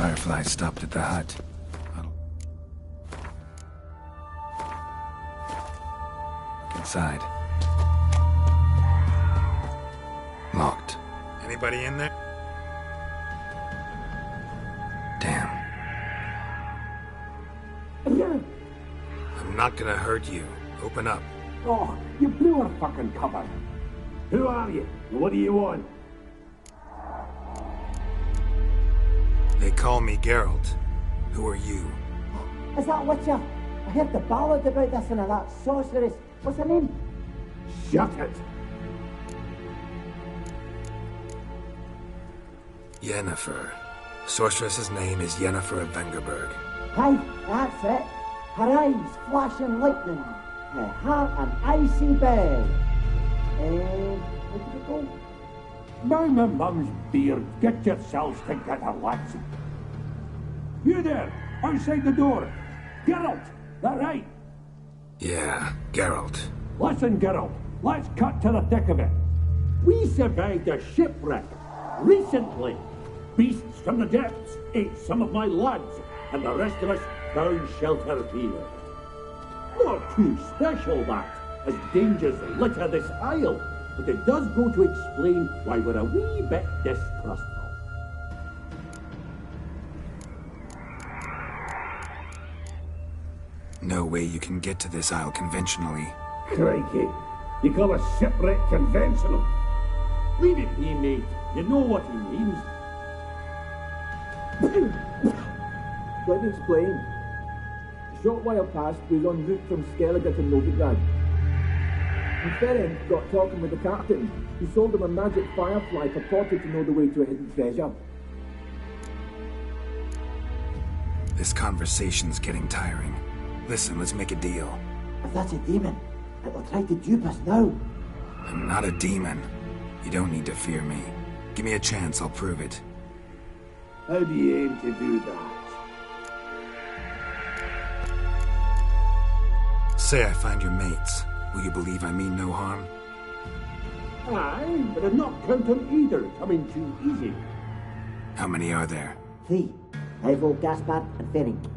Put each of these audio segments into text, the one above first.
Fireflies stopped at the hut. Look inside. Locked. Anybody in there? Damn. I'm not gonna hurt you. Open up. Oh, you blew our fucking cover. Who are you? And what do you want? They call me Geralt. Who are you? Is that Witcher? I heard the ballad about this and that sorceress. What's her name? Shut it. Yennefer. Sorceress's name is Yennefer of Vengerberg. Aye, that's it. Her eyes flashing lightning. Her heart an icy bell. Where did it go? By my mum's beard, get yourselves together, lads. You there, outside the door. Geralt, that right? Yeah, Geralt. Listen, Geralt, let's cut to the thick of it. We survived a shipwreck recently. Beasts from the depths ate some of my lads, and the rest of us found shelter here. Not too special, that, as dangers litter this isle, but it does go to explain why we're a wee bit distrustful. No way you can get to this isle conventionally. Crikey, you call a shipwreck conventional? Leave it be, mate. You know what he means. Let me explain. A short while past, we was en route from Skellige to Novigrad. And Ferenc got talking with the captain, who sold him a magic firefly purported to know the way to a hidden treasure. This conversation's getting tiring. Listen, let's make a deal. If that's a demon, it'll try to dupe us now. I'm not a demon. You don't need to fear me. Give me a chance, I'll prove it. How do you aim to do that? Say I find your mates. Will you believe I mean no harm? Aye, but I'm not count on either coming too easy. How many are there? 3. Ivo, Gaspar, and Ferenc.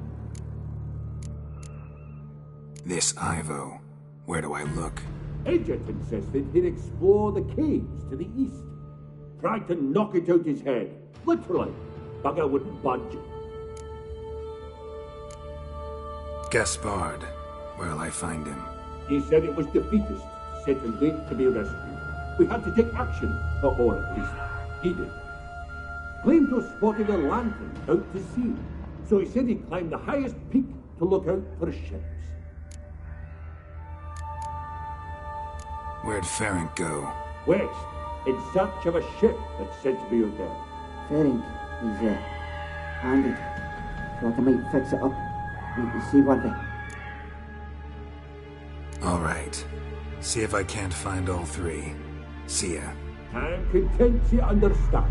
This Ivo. Where do I look? Edget insisted he'd explore the caves to the east. Tried to knock it out his head. Literally. Bugger wouldn't budge. Gaspard. Where'll I find him? He said it was defeatist, set and wait to be rescued. We had to take action, or at least he did. Claimed to have spotted a lantern out to sea, so he said he'd climb the highest peak to look out for ships. Where'd Ferenc go? West, in search of a ship that's said to be out there. Ferenc is handed. Thought I might fix it up. Wait to see one thing. All right. See if I can't find all 3. See ya. I'm content you understand.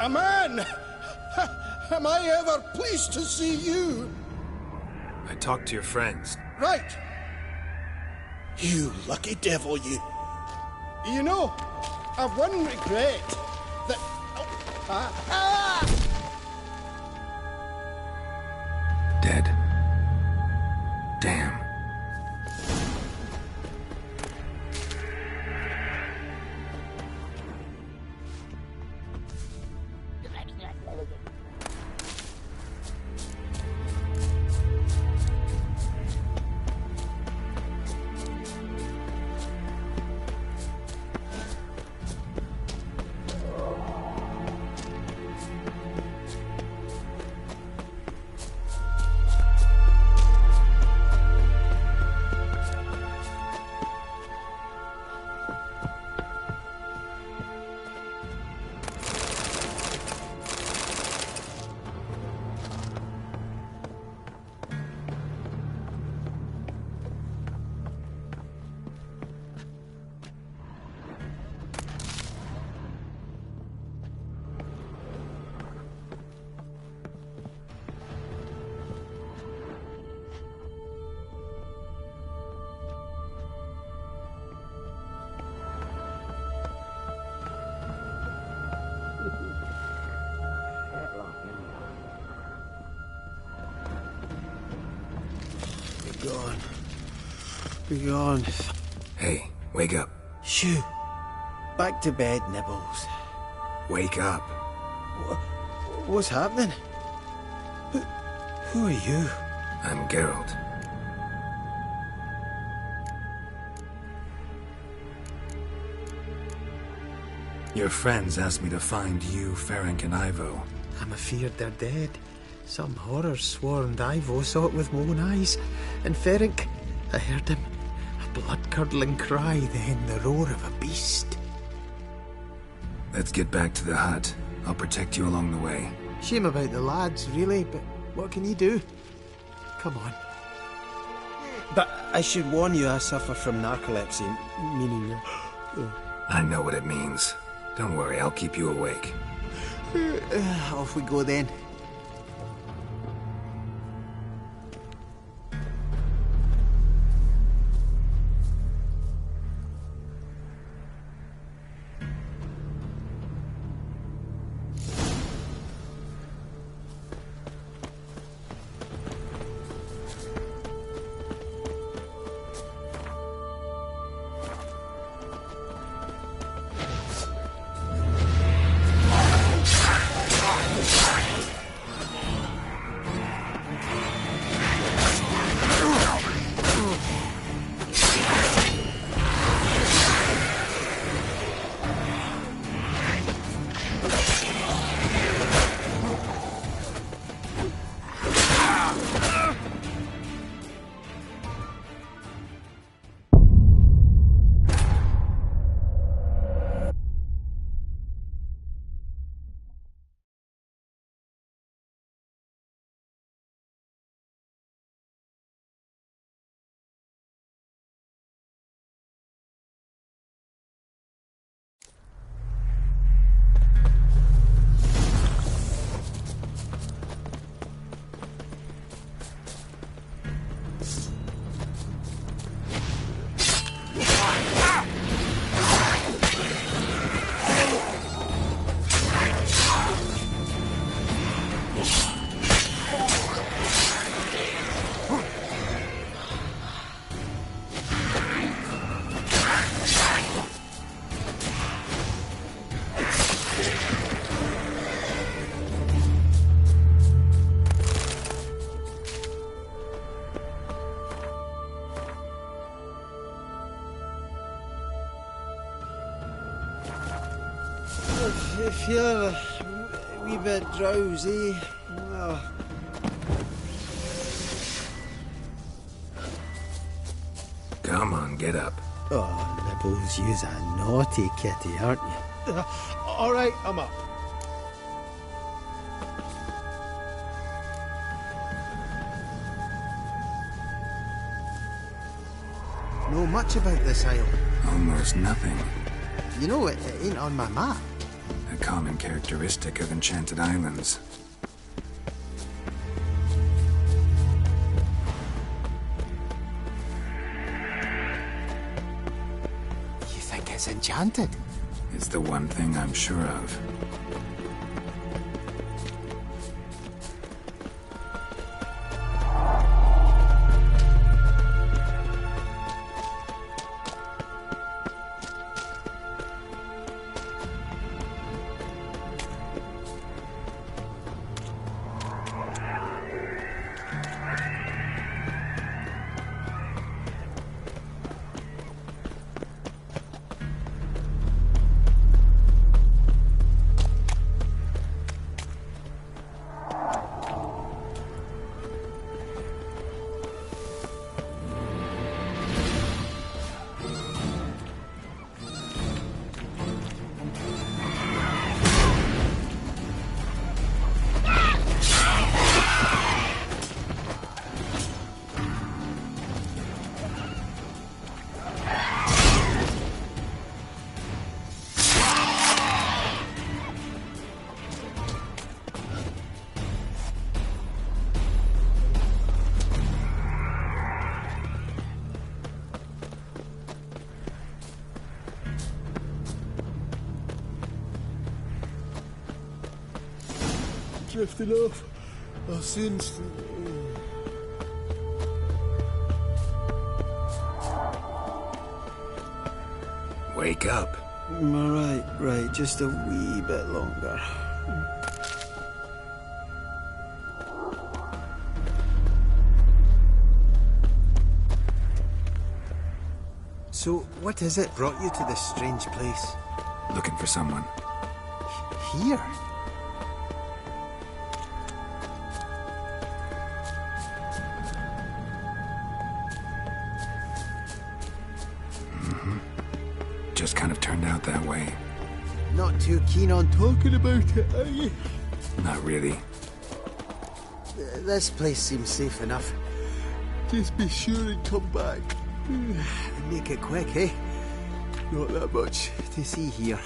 A man! Am I ever pleased to see you? I talked to your friends. Right. You lucky devil, you. You know, I've one regret. That... Dead. Damn. Gone. Be gone. Hey, wake up. Shoo. Back to bed, Nibbles. Wake up. What's happening? Who are you? I'm Geralt. Your friends asked me to find you, Ferenc and Ivo. I'm afeard they're dead. Some horror sworn Ivo saw it with my own eyes. And Ferenc, I heard him. A blood-curdling cry, then the roar of a beast. Let's get back to the hut. I'll protect you along the way. Shame about the lads, really, but what can you do? Come on. But I should warn you, I suffer from narcolepsy, meaning... I know what it means. Don't worry, I'll keep you awake. Off we go then. If you're a wee bit drowsy, well... Come on, get up. Oh, Nibbles, you's a naughty kitty, aren't you? All right, I'm up. Know much about this isle? Almost nothing. You know, it ain't on my map. A common characteristic of enchanted islands. You think it's enchanted? It's the one thing I'm sure of. Drifting off. I'll soon... Wake up. Right. Just a wee bit longer. So, what is it brought you to this strange place? Looking for someone. Here? Just kind of turned out that way. Not too keen on talking about it, are you? Not really. This place seems safe enough. Just be sure and come back. Make it quick, eh? Not that much to see here.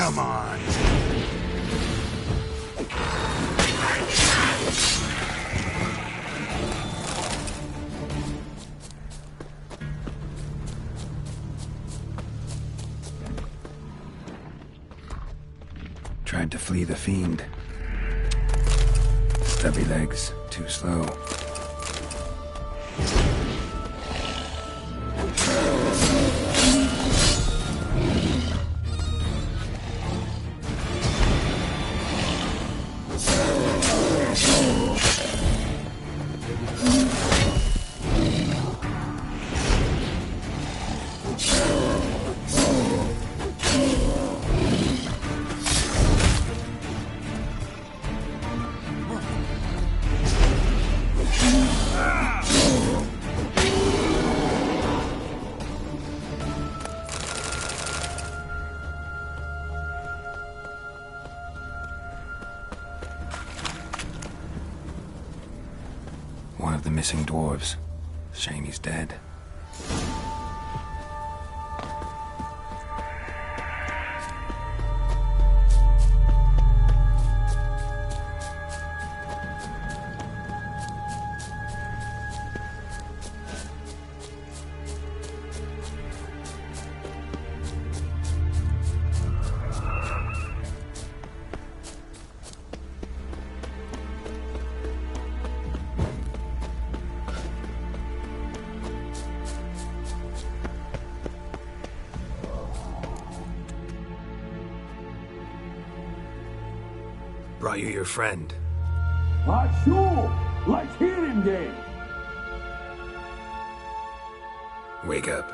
Come on. Tried to flee the fiend. Stubby legs, too slow. One of the missing dwarves. Shame he's dead. Brought you your friend. That's so. Let's hear him then. Wake up.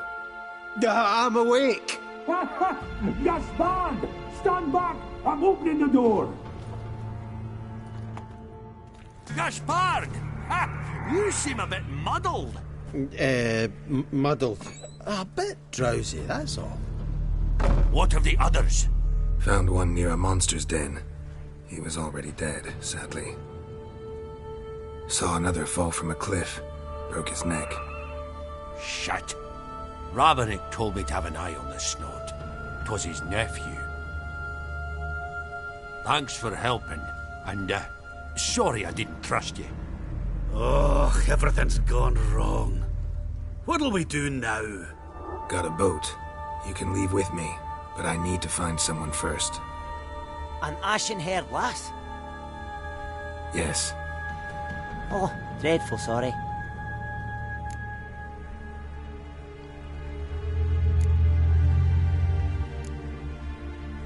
I'm awake. Gaspard! Stand back! I'm opening the door. Gaspard! Ha! You seem a bit muddled. Muddled. A bit drowsy, that's all. What of the others? Found one near a monster's den. He was already dead, sadly. Saw another fall from a cliff. Broke his neck. Shit. Ravenick told me to have an eye on the snot. 'Twas his nephew. Thanks for helping, and sorry I didn't trust you. Oh, everything's gone wrong. What'll we do now? Got a boat. You can leave with me, but I need to find someone first. An ashen-haired lass? Yes. Oh, dreadful sorry.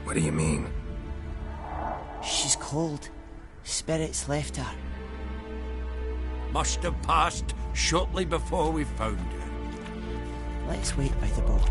What do you mean? She's cold. Spirits left her. Must have passed shortly before we found her. Let's wait by the boat.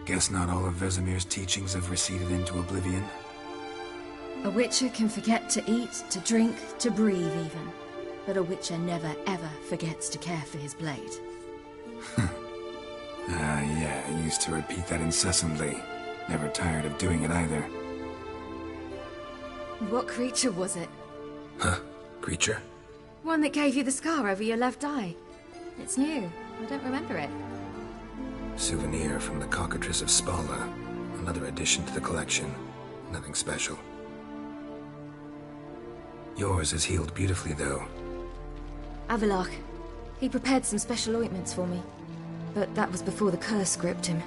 Guess not all of Vesemir's teachings have receded into oblivion. A witcher can forget to eat, to drink, to breathe even. But a witcher never ever forgets to care for his blade. Yeah, I used to repeat that incessantly. Never tired of doing it either. What creature was it? Huh? Creature? One that gave you the scar over your left eye. It's new. I don't remember it. Souvenir from the cockatrice of Spala. Another addition to the collection. Nothing special. Yours is healed beautifully, though. Avalok. He prepared some special ointments for me. But that was before the curse gripped him.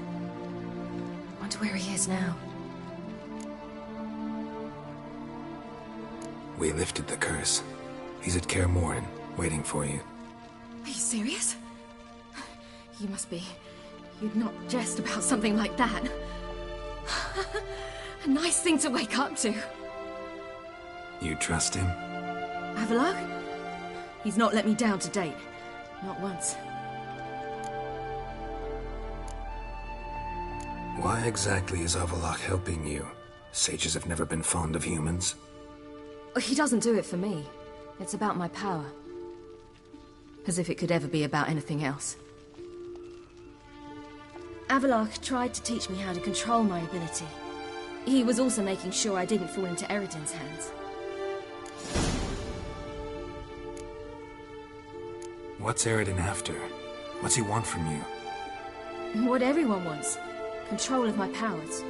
Wonder where he is now. We lifted the curse. He's at Kaer Morhen, waiting for you. Are you serious? You must be. You'd not jest about something like that. A nice thing to wake up to. You trust him? Avalok? He's not let me down to date. Not once. Why exactly is Avalok helping you? Sages have never been fond of humans. He doesn't do it for me. It's about my power. As if it could ever be about anything else. Avalok tried to teach me how to control my ability. He was also making sure I didn't fall into Eredin's hands. What's Eredin after? What's he want from you? What everyone wants. Control of my powers.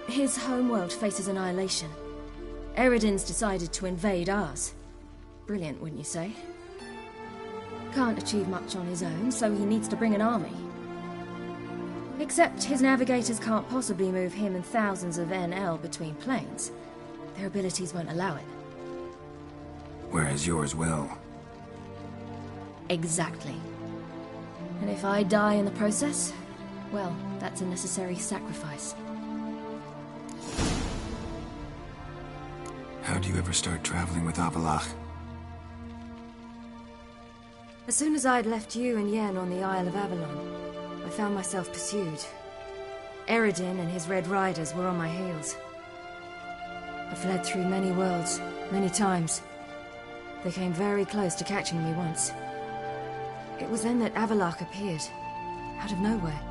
His homeworld faces annihilation. Eredin's decided to invade ours. Brilliant, wouldn't you say? Can't achieve much on his own, so he needs to bring an army. Except his navigators can't possibly move him and thousands of NL between planes. Their abilities won't allow it. Whereas yours will. Exactly. And if I die in the process, well, that's a necessary sacrifice. How'd you ever start traveling with Avalok? As soon as I'd left you and Yen on the Isle of Avalon, I found myself pursued. Eredin and his Red Riders were on my heels. I fled through many worlds, many times. They came very close to catching me once. It was then that Avalok appeared, out of nowhere.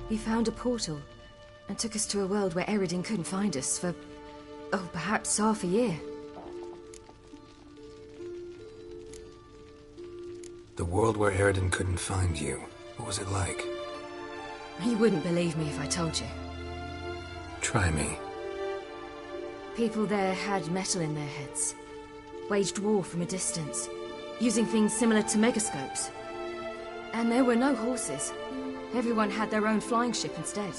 He found a portal, and took us to a world where Eredin couldn't find us for, oh, perhaps half a year. The world where Eredin couldn't find you. What was it like? You wouldn't believe me if I told you. Try me. People there had metal in their heads. Waged war from a distance, using things similar to megascopes. And there were no horses. Everyone had their own flying ship instead.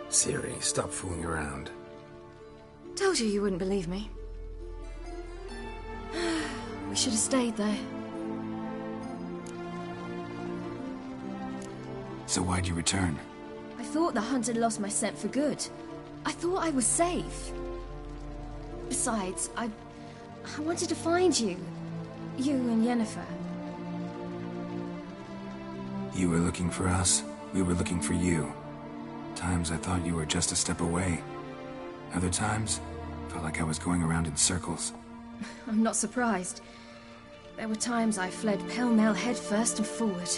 Ciri, stop fooling around. Told you wouldn't believe me. We should have stayed there. So why'd you return? I thought the hunt had lost my scent for good. I thought I was safe. Besides, I wanted to find you. You and Yennefer. You were looking for us, we were looking for you. Times I thought you were just a step away. Other times, felt like I was going around in circles. I'm not surprised. There were times I fled pell-mell headfirst and forward.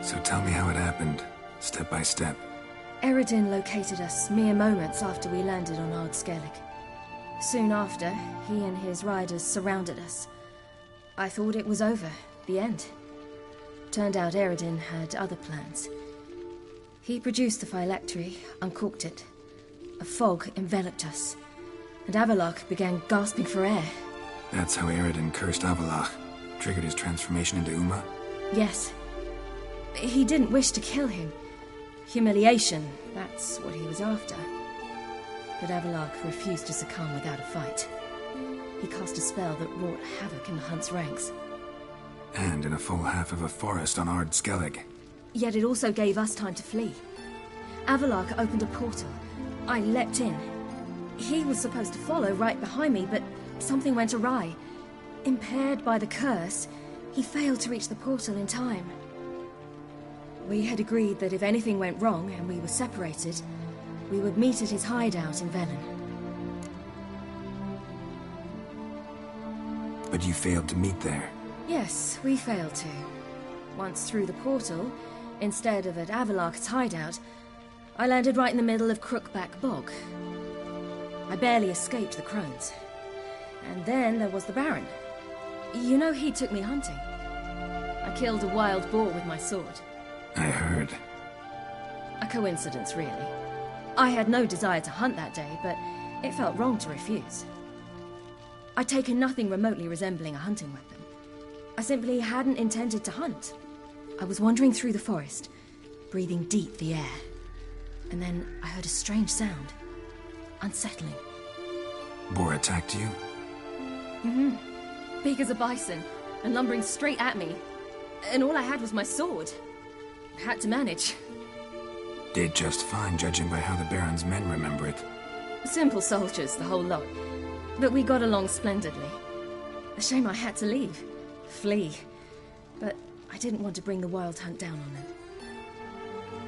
So tell me how it happened, step by step. Eredin located us mere moments after we landed on Ard Skellig. Soon after, he and his riders surrounded us. I thought it was over, the end. Turned out Eredin had other plans. He produced the phylactery, uncorked it. A fog enveloped us, and Avalok began gasping for air. That's how Eredin cursed Avalok, triggered his transformation into Uma? Yes. He didn't wish to kill him. Humiliation, that's what he was after. But Avalok refused to succumb without a fight. He cast a spell that wrought havoc in the hunt's ranks. And in a full half of a forest on Ard Skellig. Yet it also gave us time to flee. Avalok opened a portal. I leapt in. He was supposed to follow right behind me, but something went awry. Impaired by the curse, he failed to reach the portal in time. We had agreed that if anything went wrong and we were separated, we would meet at his hideout in Velen. But you failed to meet there. Yes, we failed to. Once through the portal, instead of at Avalok's hideout, I landed right in the middle of Crookback Bog. I barely escaped the crones. And then there was the Baron. You know, he took me hunting. I killed a wild boar with my sword. I heard. A coincidence, really. I had no desire to hunt that day, but it felt wrong to refuse. I'd taken nothing remotely resembling a hunting weapon. I simply hadn't intended to hunt. I was wandering through the forest, breathing deep the air. And then I heard a strange sound. Unsettling. Boar attacked you? Mm-hmm. Big as a bison, and lumbering straight at me. And all I had was my sword. I had to manage. Did just fine, judging by how the Baron's men remember it. Simple soldiers, the whole lot. But we got along splendidly. A shame I had to leave. Flee. But I didn't want to bring the wild hunt down on them.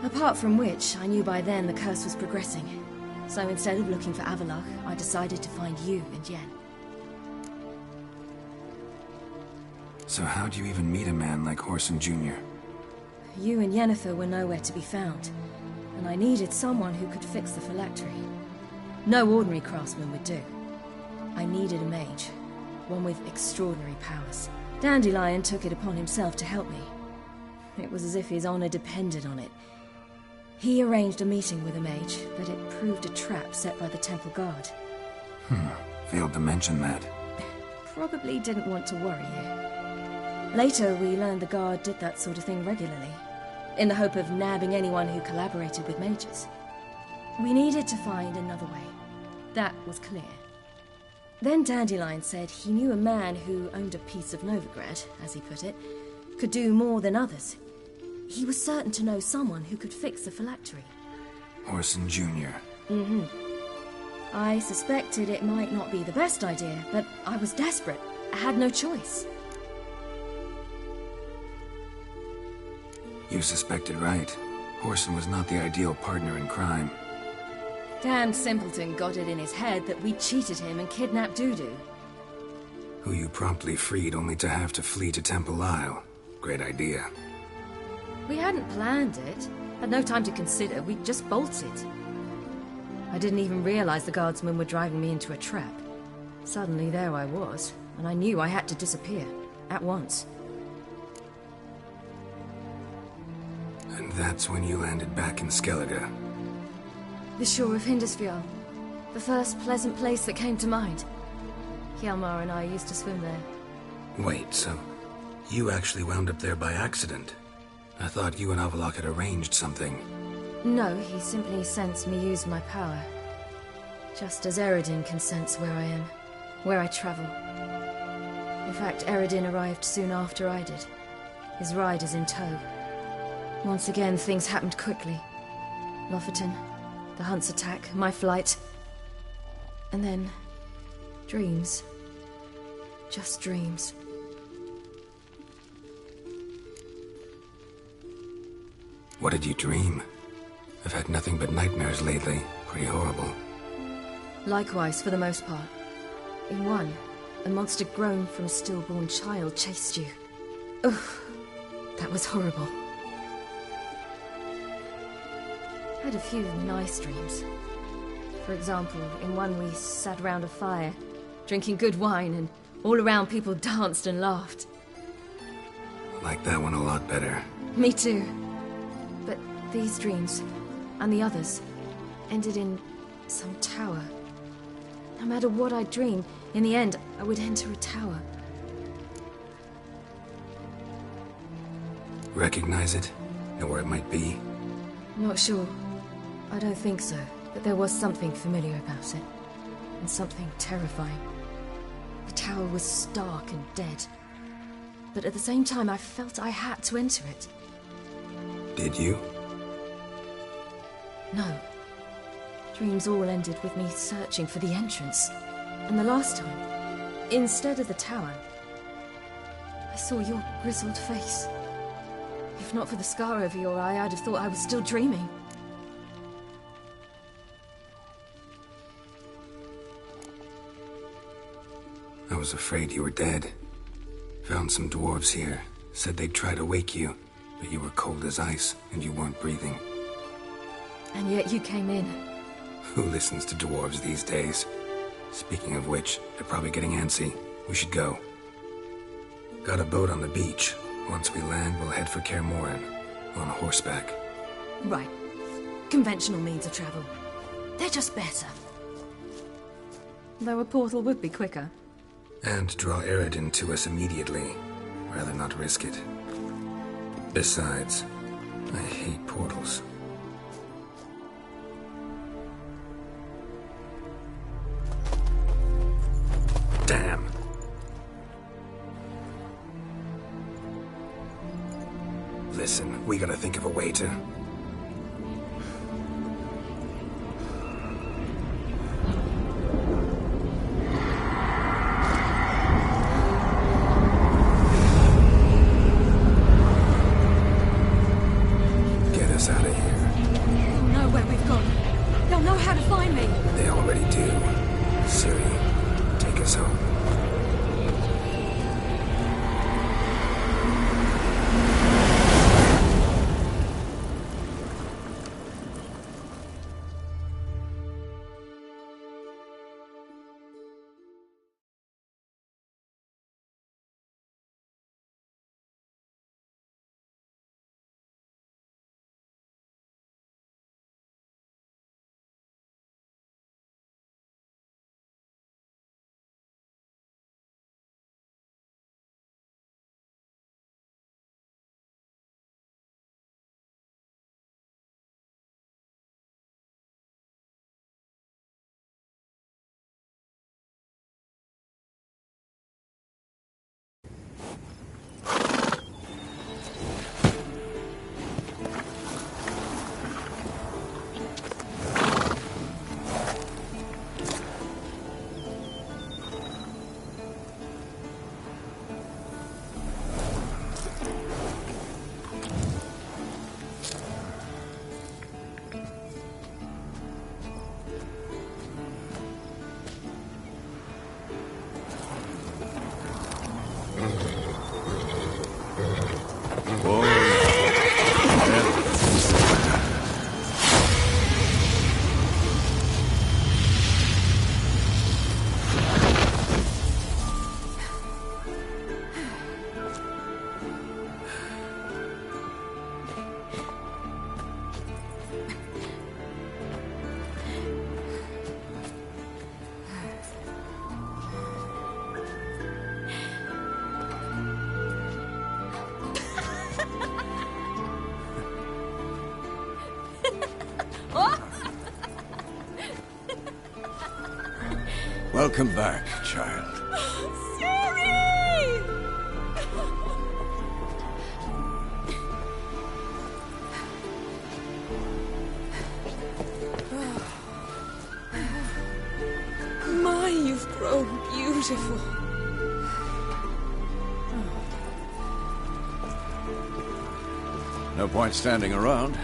Apart from which, I knew by then the curse was progressing. So instead of looking for Avalok, I decided to find you and Yen. So how'd you even meet a man like Whoreson Jr.? You and Yennefer were nowhere to be found, and I needed someone who could fix the phylactery. No ordinary craftsman would do. I needed a mage, one with extraordinary powers. Dandelion took it upon himself to help me. It was as if his honor depended on it. He arranged a meeting with a mage, but it proved a trap set by the temple guard. Failed to mention that. Probably didn't want to worry you. Later, we learned the guard did that sort of thing regularly, in the hope of nabbing anyone who collaborated with mages. We needed to find another way. That was clear. Then Dandelion said he knew a man who owned a piece of Novigrad, as he put it, could do more than others. He was certain to know someone who could fix the phylactery. Whoreson Jr. Mm-hmm. I suspected it might not be the best idea, but I was desperate. I had no choice. You suspected right. Whoreson was not the ideal partner in crime. Damned simpleton got it in his head that we cheated him and kidnapped Dudu. Who you promptly freed only to have to flee to Temple Isle. Great idea. We hadn't planned it. Had no time to consider. We just bolted. I didn't even realize the guardsmen were driving me into a trap. Suddenly there I was, and I knew I had to disappear. At once. And that's when you landed back in Skellige. The shore of Hindisfjall. The first pleasant place that came to mind. Hjalmar and I used to swim there. Wait, so you actually wound up there by accident? I thought you and Avalok had arranged something. No, he simply sensed me use my power. Just as Eredin can sense where I am, where I travel. In fact, Eredin arrived soon after I did. His riders in tow. Once again, things happened quickly. Lofoten, the hunt's attack, my flight. And then, dreams. Just dreams. What did you dream? I've had nothing but nightmares lately. Pretty horrible. Likewise, for the most part. In one, a monster grown from a stillborn child chased you. Ugh, that was horrible. I had a few nice dreams. For example, in one we sat around a fire, drinking good wine, and all around people danced and laughed. I like that one a lot better. Me too. But these dreams, and the others, ended in some tower. No matter what I dream, in the end, I would enter a tower. Recognize it? Know where it might be? Not sure. I don't think so, but there was something familiar about it. And something terrifying. The tower was stark and dead. But at the same time, I felt I had to enter it. Did you? No. Dreams all ended with me searching for the entrance. And the last time, instead of the tower, saw your grizzled face. If not for the scar over your eye, I'd have thought I was still dreaming. I was afraid you were dead. Found some dwarves here. Said they'd try to wake you, but you were cold as ice and you weren't breathing. And yet you came in. Who listens to dwarves these days? Speaking of which, they're probably getting antsy. We should go. Got a boat on the beach. Once we land, we'll head for Kaer Morhen. On horseback. Right. Conventional means of travel. They're just better. Though a portal would be quicker. And draw Eredin to us immediately. Rather not risk it. Besides, I hate portals. Damn. Listen, we gotta think of a way to... Get us out of here. They'll know where we've gone. They'll know how to find me. They already do. Ciri, take us home. Welcome back, child. Ciri! My, you've grown beautiful. No point standing around.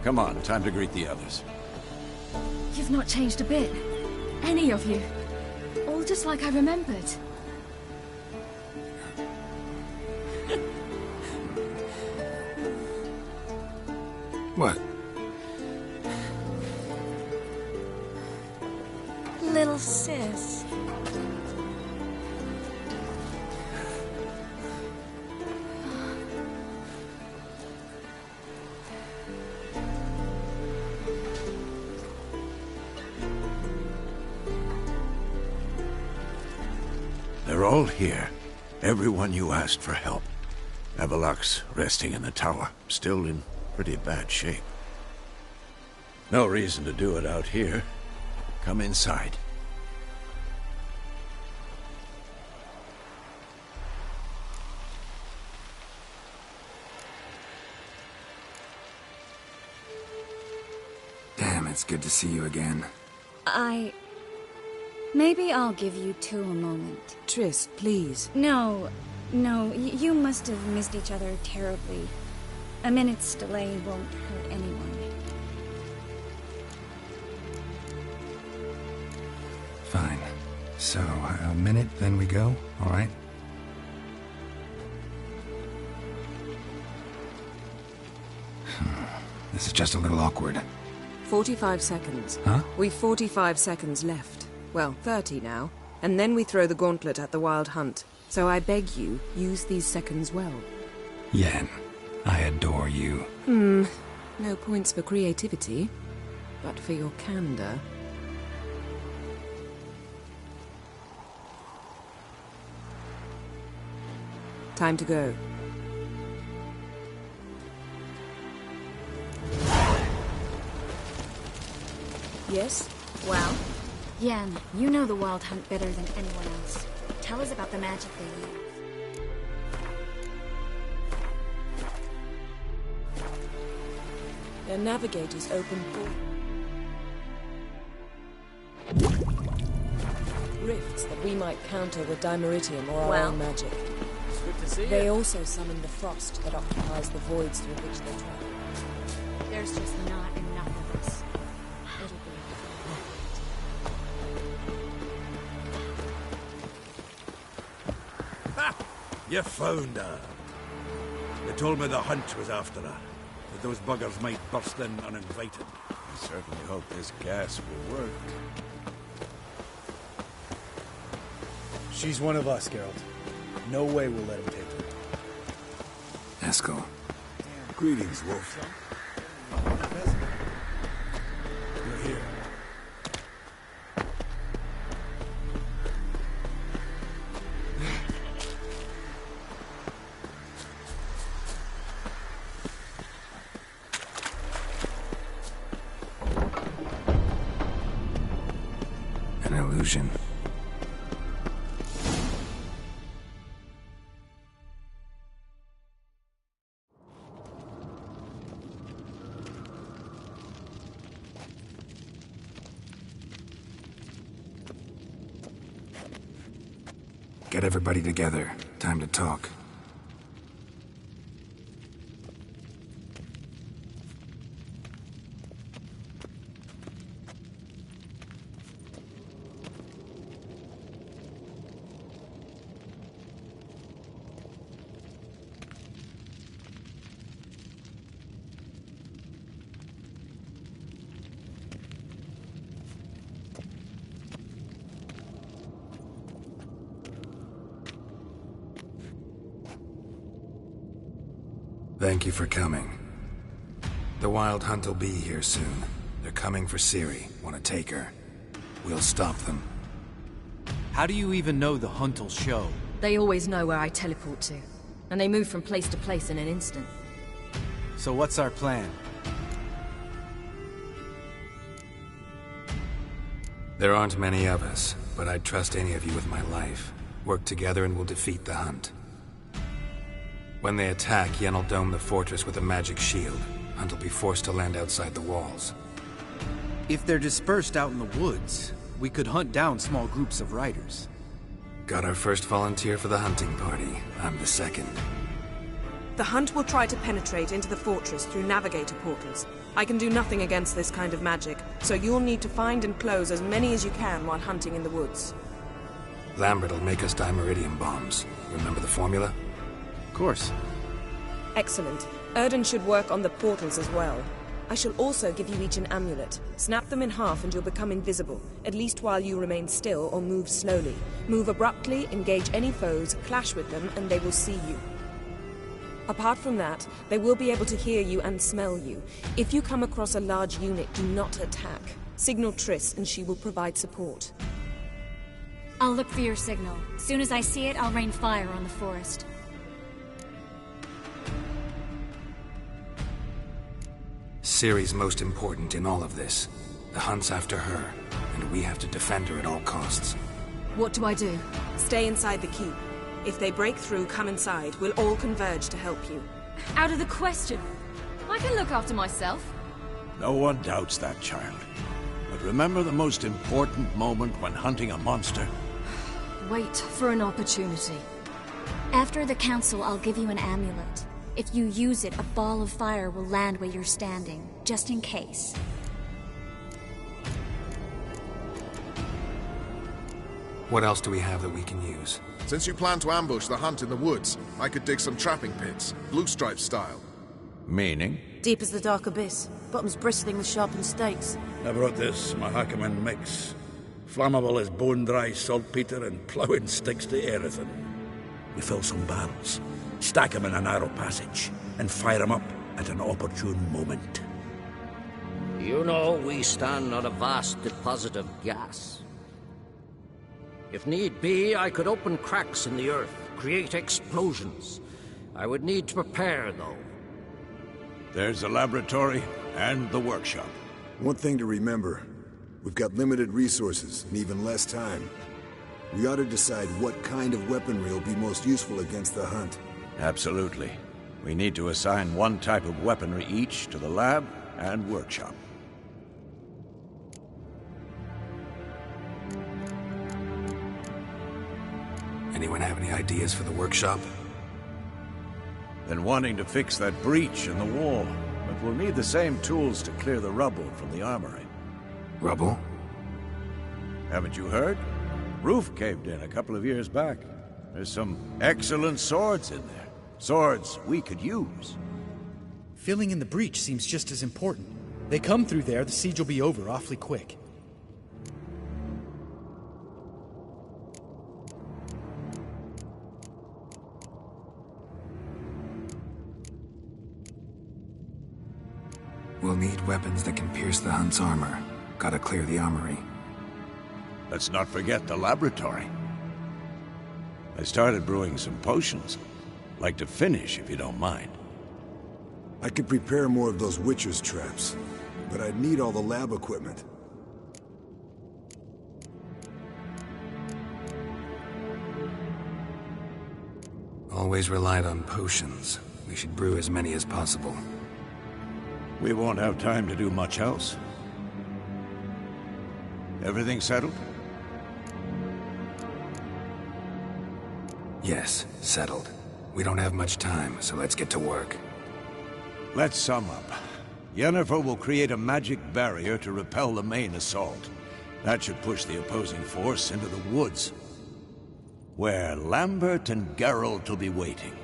Come on, time to greet the others. You've not changed a bit. Any of you. All just like I remembered. What? Little sis. They're all here. Everyone you asked for help. Avalok's resting in the tower, still in pretty bad shape. No reason to do it out here. Come inside. Damn, it's good to see you again. Maybe I'll give you two a moment. Triss, please. No, No, you must have missed each other terribly. A minute's delay won't hurt anyone. Fine. So, a minute, then we go, all right? This is just a little awkward. 45 seconds. Huh? We've 45 seconds left. Well, 30 now. And then we throw the gauntlet at the Wild Hunt. So I beg you, use these seconds well. Yen, I adore you. No points for creativity, but for your candor. Time to go. Yes? Well, Yen, you know the Wild Hunt better than anyone else. Tell us about the magic they use. Their navigators open rifts that we might counter with dimeritium or our own magic. It's good to see you. They also summon the frost that occupies the voids through which they travel. There's just not enough of us. It'll be You found her. They told me the hunt was after her, that those buggers might burst in uninvited. I certainly hope this gas will work. She's one of us, Geralt. No way we'll let him take her. Eskel. Greetings, Wolf. You're here. An illusion. Get everybody together. Time to talk. Thank you for coming. The Wild Hunt will be here soon. They're coming for Ciri. Want to take her. We'll stop them. How do you even know the hunt will show? They always know where I teleport to. And they move from place to place in an instant. So what's our plan? There aren't many of us, but I'd trust any of you with my life. Work together and we'll defeat the Hunt. When they attack, Yen will dome the fortress with a magic shield. Hunt will be forced to land outside the walls. If they're dispersed out in the woods, we could hunt down small groups of riders. Got our first volunteer for the hunting party. I'm the second. The Hunt will try to penetrate into the fortress through navigator portals. I can do nothing against this kind of magic, so you'll need to find and close as many as you can while hunting in the woods. Lambert will make us dimeridium bombs. Remember the formula? Of course. Excellent. Erden should work on the portals as well. I shall also give you each an amulet. Snap them in half and you'll become invisible, at least while you remain still or move slowly. Move abruptly, engage any foes, clash with them, and they will see you. Apart from that, they will be able to hear you and smell you. If you come across a large unit, do not attack. Signal Triss and she will provide support. I'll look for your signal. Soon as I see it, I'll rain fire on the forest. Ciri's most important in all of this. The Hunt's after her, and we have to defend her at all costs. What do I do? Stay inside the keep. If they break through, come inside. We'll all converge to help you. Out of the question. I can look after myself. No one doubts that, child. But remember the most important moment when hunting a monster? Wait for an opportunity. After the council, I'll give you an amulet. If you use it, a ball of fire will land where you're standing, just in case. What else do we have that we can use? Since you plan to ambush the hunt in the woods, I could dig some trapping pits, blue stripe style. Meaning? Deep as the dark abyss, bottoms bristling with sharpened stakes. I brought this Mahakaman mix. Flammable as bone-dry saltpeter and ploughing sticks to everything. We fill some barrels, stack them in a narrow passage, and fire them up at an opportune moment. You know, we stand on a vast deposit of gas. If need be, I could open cracks in the earth, create explosions. I would need to prepare, though. There's the laboratory and the workshop. One thing to remember, we've got limited resources and even less time. We ought to decide what kind of weaponry will be most useful against the hunt. Absolutely. We need to assign one type of weaponry each to the lab and workshop. Anyone have any ideas for the workshop? Been wanting to fix that breach in the wall, but we'll need the same tools to clear the rubble from the armory. Rubble? Haven't you heard? Roof caved in a couple of years back. There's some excellent swords in there. Swords we could use. Filling in the breach seems just as important. They come through there, the siege will be over awfully quick. We'll need weapons that can pierce the hunt's armor. Gotta clear the armory. Let's not forget the laboratory. I started brewing some potions. Like to finish, if you don't mind. I could prepare more of those Witcher's traps, but I'd need all the lab equipment. Always relied on potions. We should brew as many as possible. We won't have time to do much else. Everything settled? Yes, settled. We don't have much time, so let's get to work. Let's sum up. Yennefer will create a magic barrier to repel the main assault. That should push the opposing force into the woods, where Lambert and Geralt will be waiting.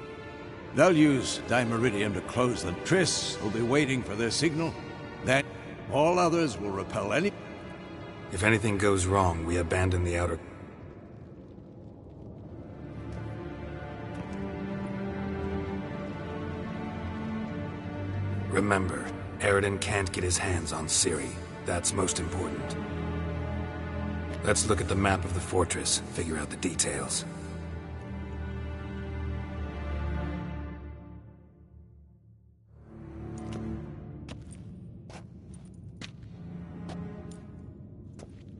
They'll use Dimeridium to close them. Triss will be waiting for their signal. Then, all others will repel any... If anything goes wrong, we abandon the outer... Remember, Eredin can't get his hands on Ciri. That's most important. Let's look at the map of the fortress, figure out the details.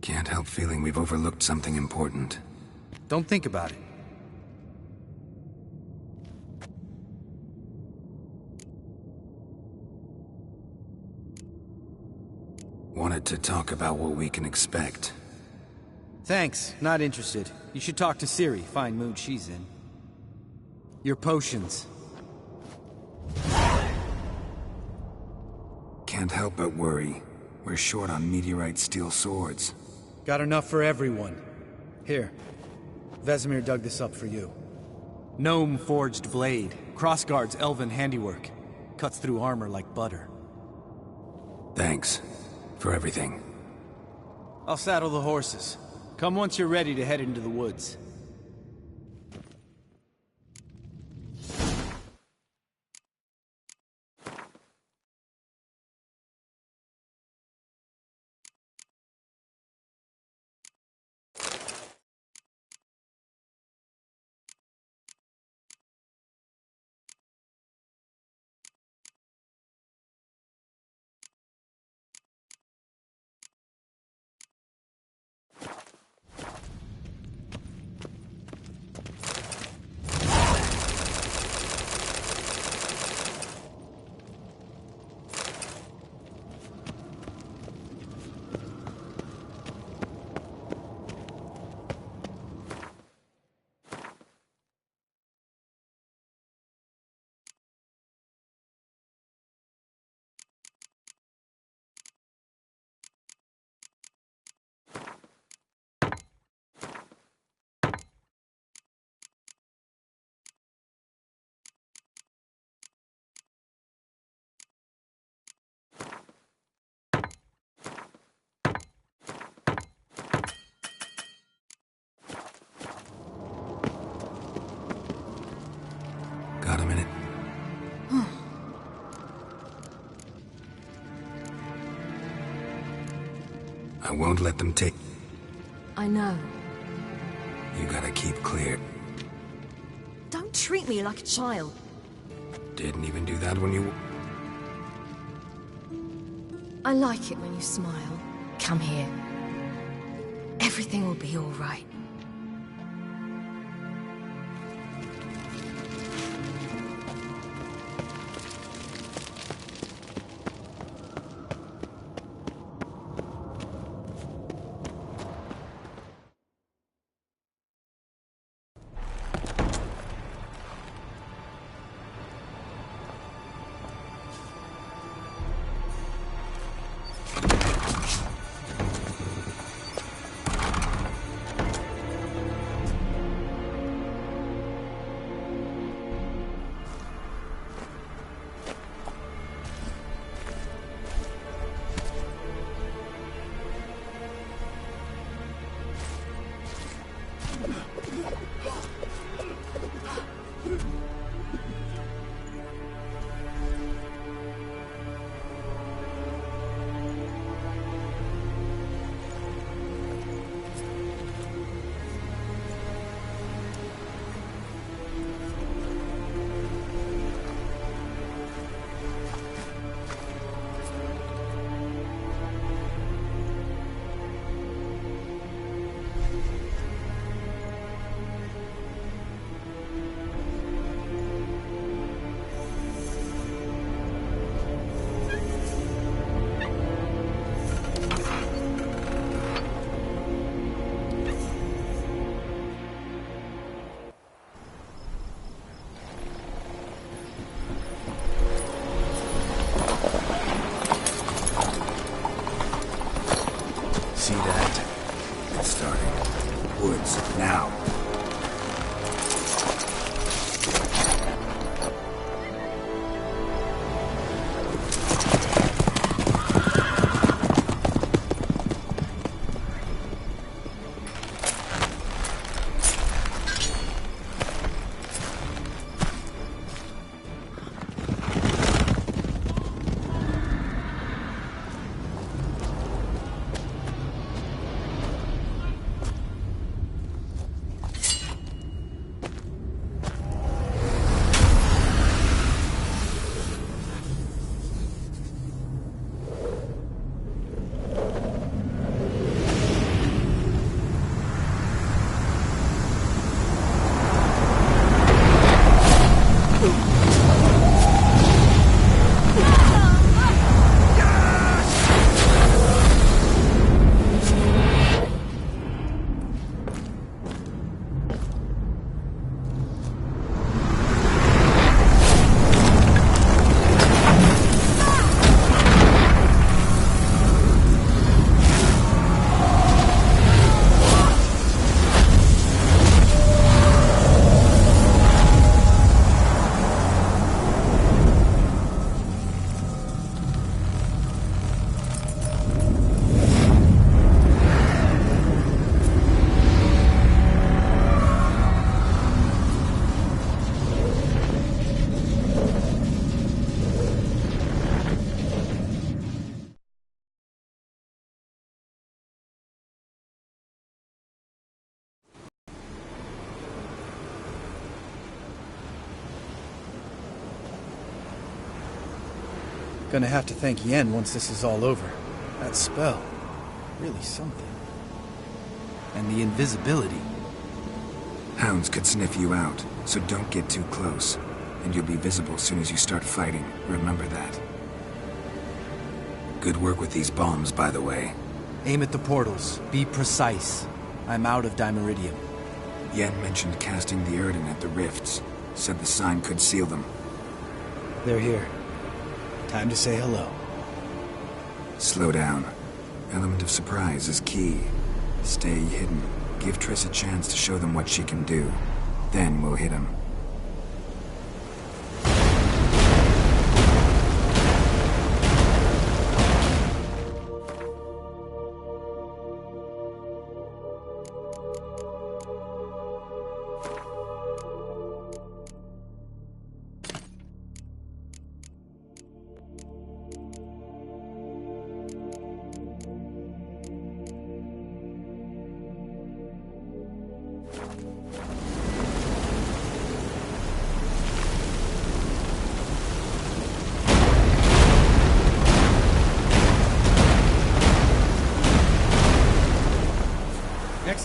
Can't help feeling we've overlooked something important. Don't think about it. Wanted to talk about what we can expect. Thanks, not interested. You should talk to Ciri, fine mood she's in. Your potions. Can't help but worry. We're short on meteorite steel swords. Got enough for everyone. Here, Vesemir dug this up for you. Gnome forged blade. Crossguard's elven handiwork. Cuts through armor like butter. Thanks for everything. I'll saddle the horses. Come once you're ready to head into the woods. Got a minute? I won't let them take... I know. You gotta keep clear. Don't treat me like a child. Didn't even do that when you... I like it when you smile. Come here. Everything will be all right. See that? It's starting. Woods, now. Gonna have to thank Yen once this is all over. That spell, really something. And the invisibility. Hounds could sniff you out, so don't get too close. And you'll be visible as soon as you start fighting. Remember that. Good work with these bombs, by the way. Aim at the portals. Be precise. I'm out of Dimeridium. Yen mentioned casting the Erden at the rifts. Said the sign could seal them. They're here. Time to say hello. Slow down. Element of surprise is key. Stay hidden. Give Triss a chance to show them what she can do. Then we'll hit them.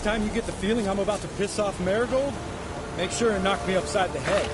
Next time you get the feeling I'm about to piss off Marigold, make sure and knock me upside the head.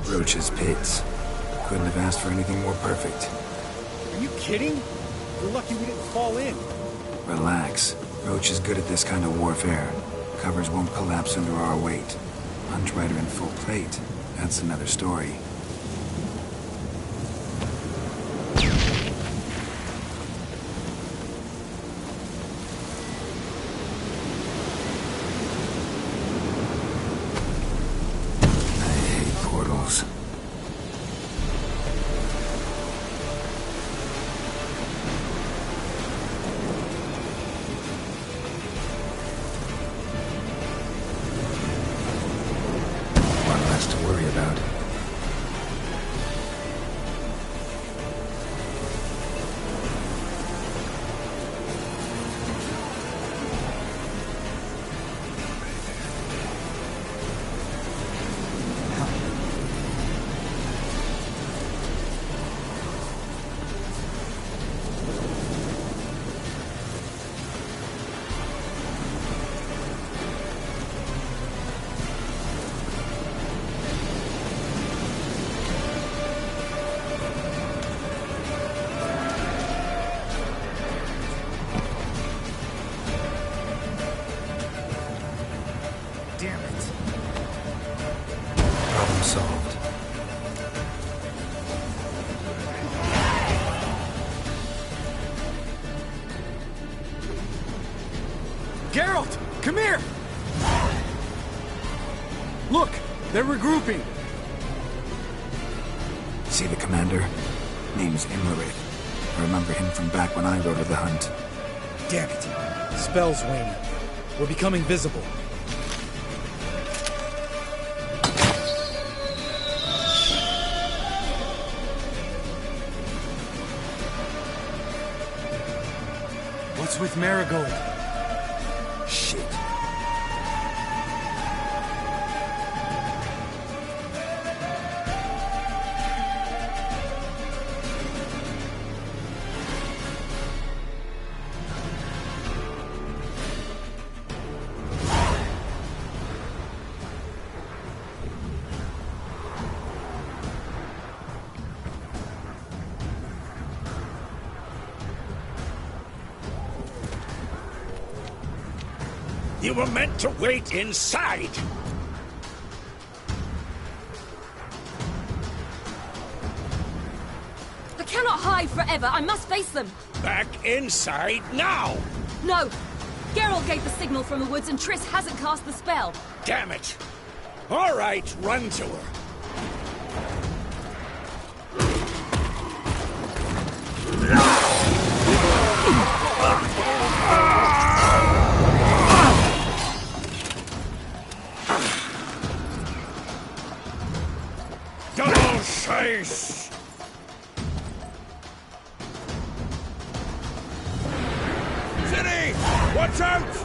Roach's pits. Couldn't have asked for anything more perfect. Are you kidding? We're lucky we didn't fall in. Relax. Roach is good at this kind of warfare. Covers won't collapse under our weight. Hunt Rider in full plate. That's another story. Geralt! Come here! Look! They're regrouping! See the commander? Name's Imlerith. I remember him from back when I rode the hunt. Damn it! Spell's waning. We're becoming visible. What's with Marigold? Shit. You were meant to wait inside! I cannot hide forever. I must face them. Back inside now! No! Geralt gave the signal from the woods and Triss hasn't cast the spell. Damn it! All right, run to her. Double chase! City! Watch out!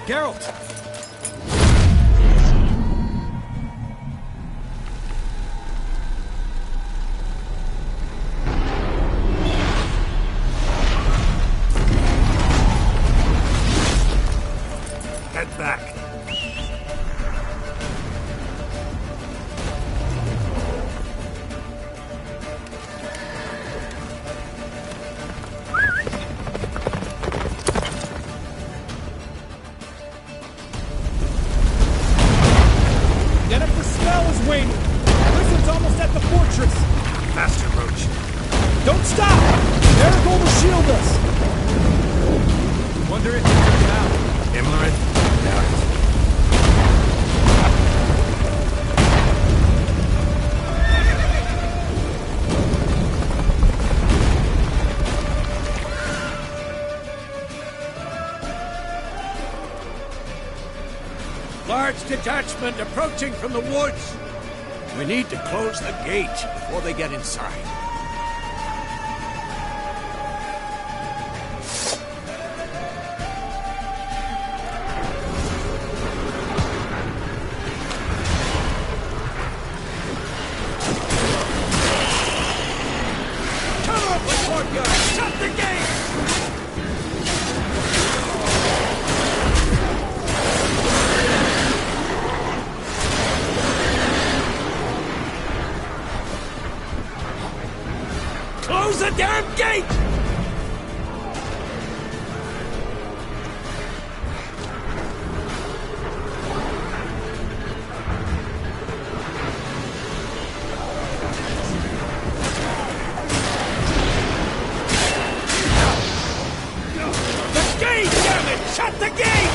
Geralt! Head back. Yennefer's spell is waning! Griffin's almost at the fortress! Faster, Roach. Don't stop! Marigold will shield us! Wonder if he took it out. Imlerith? Doubt it. Large detachment approaching from the woods. We need to close the gate before they get inside. Come up with courtyard! Shut the gate! Close the damn gate! The gate, damn it! Shut the gate!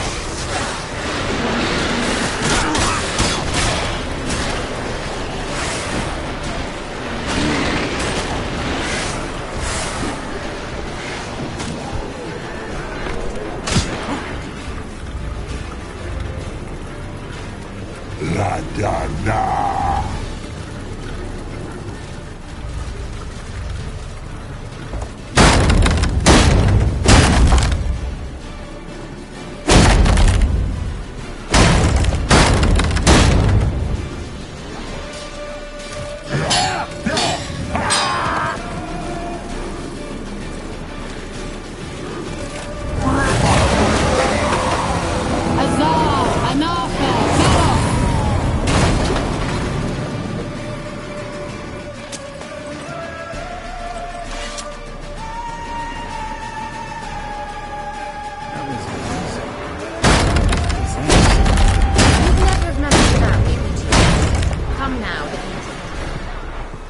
La da da.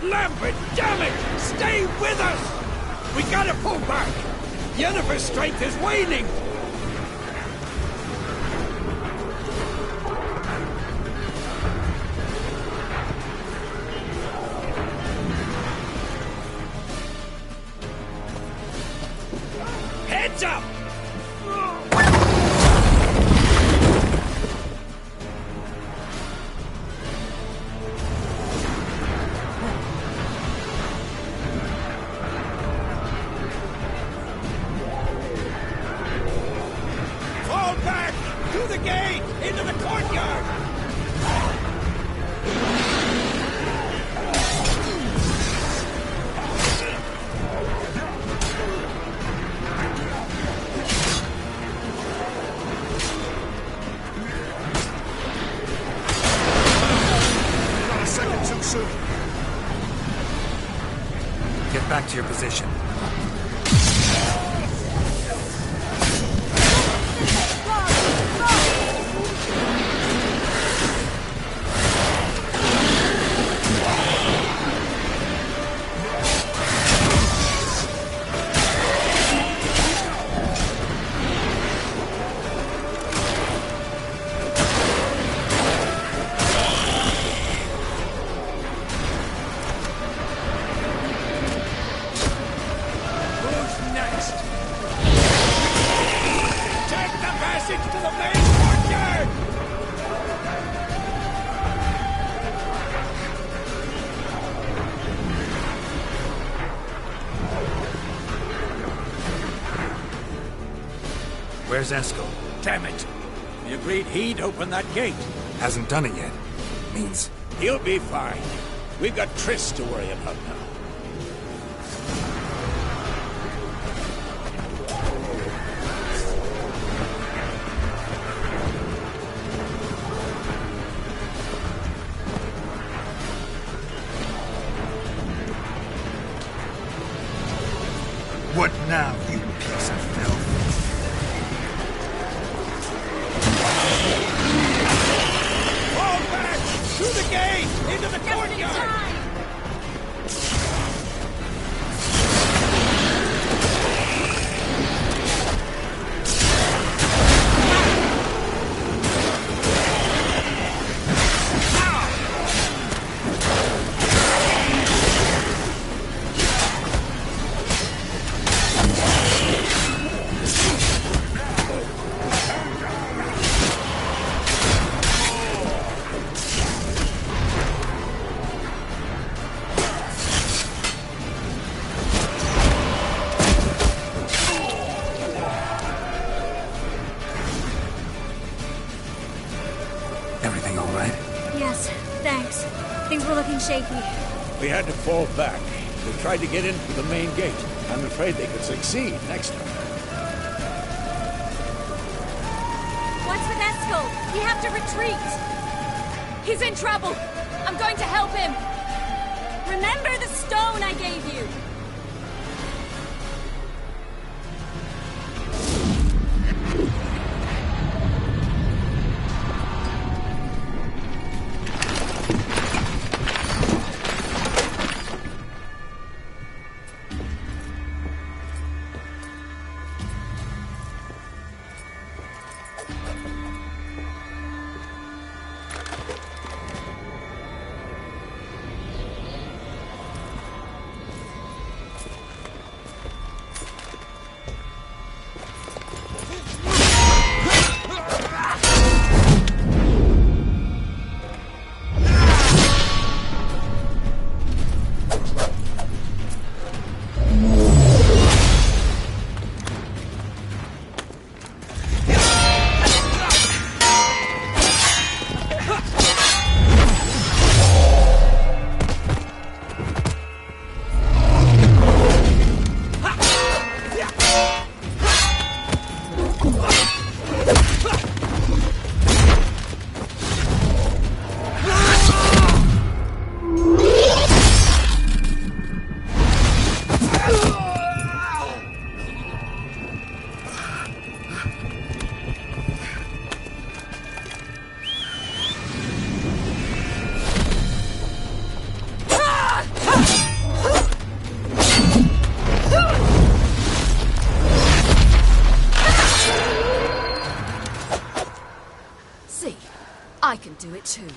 Lambert, damn it! Stay with us! We gotta pull back! Yennefer's strength is waning! Heads up! Fall back! To the gate! Into the courtyard! Not a second too soon. Get back to your position. Who's next? Take the passage to the main courtyard! Where's Eskel? Damn it! He agreed he'd open that gate. Hasn't done it yet. Means... He'll be fine. We've got Triss to worry about now. What now, you piece of filth? Fall back! Through the gate! Into the courtyard! Everything all right? Yes, thanks. Things were looking shaky. We had to fall back. They tried to get in through the main gate. I'm afraid they could succeed next time. What's with Eskel? We have to retreat. He's in trouble. I'm going to help him. Remember the stone I gave you. I can do it too.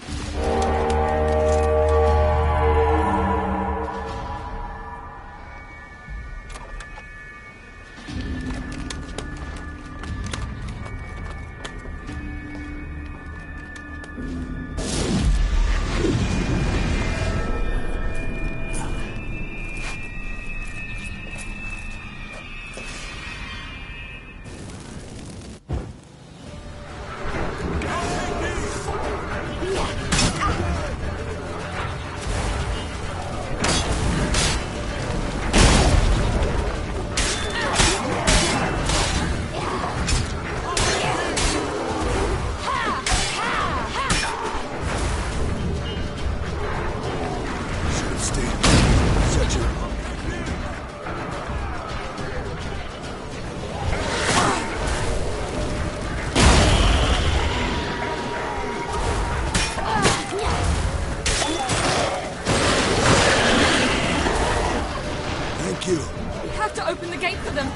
We have to open the gate for them.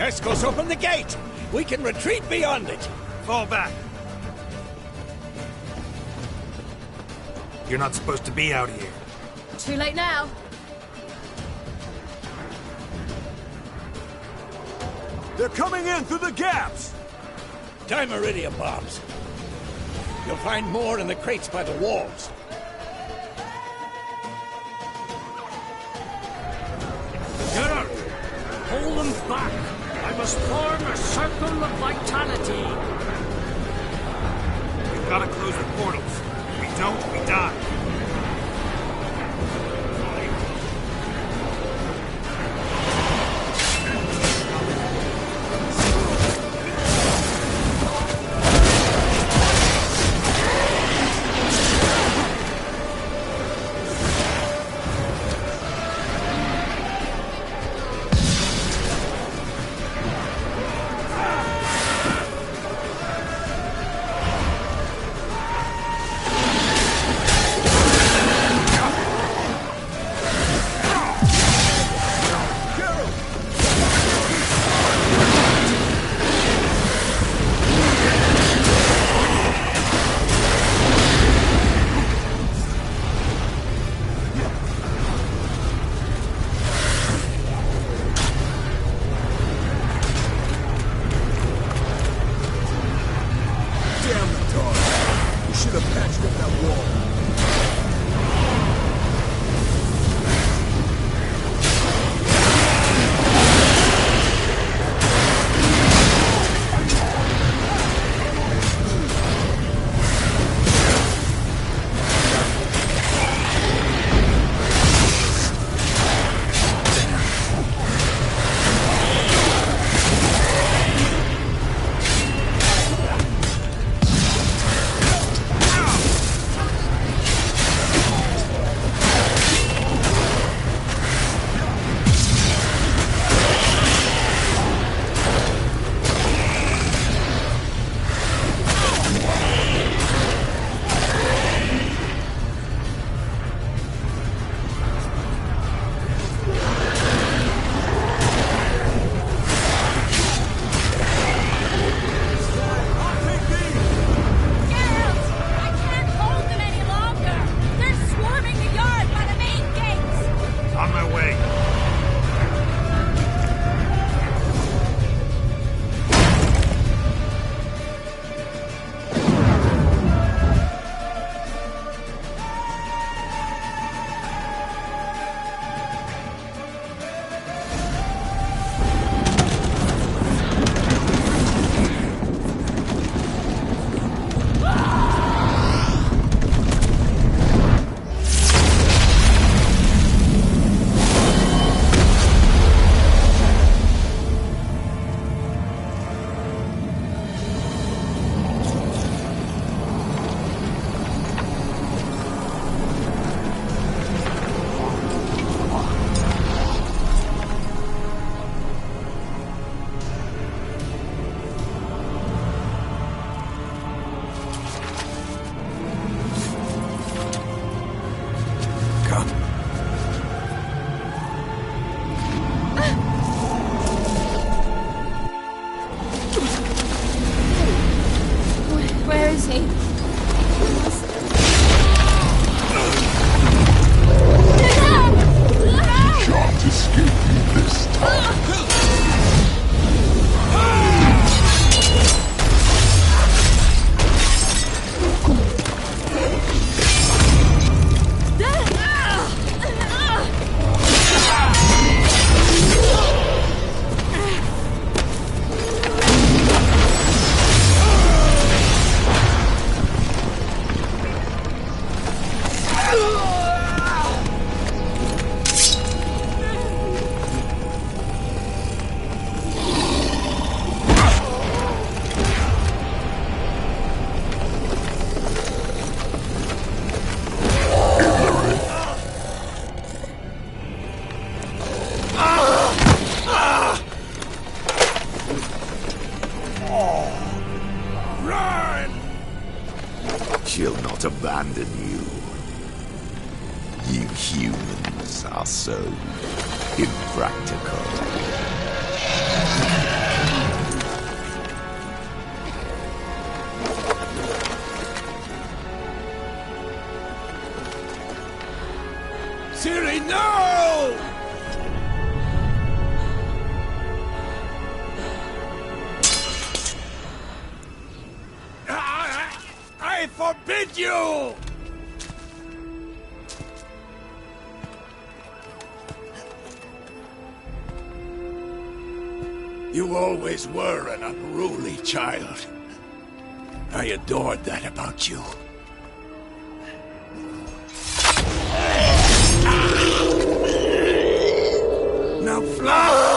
Escos, open the gate! We can retreat beyond it! Fall back. You're not supposed to be out here. Too late now. They're coming in through the gaps! Time iridium bombs. You'll find more in the crates by the walls. Geralt, hold them back. I must form a circle of vitality. We've got to close the portals. If we don't, we die. She'll not abandon you. You humans are so impractical. Ciri, no! I forbid you! You always were an unruly child. I adored that about you. Now fly!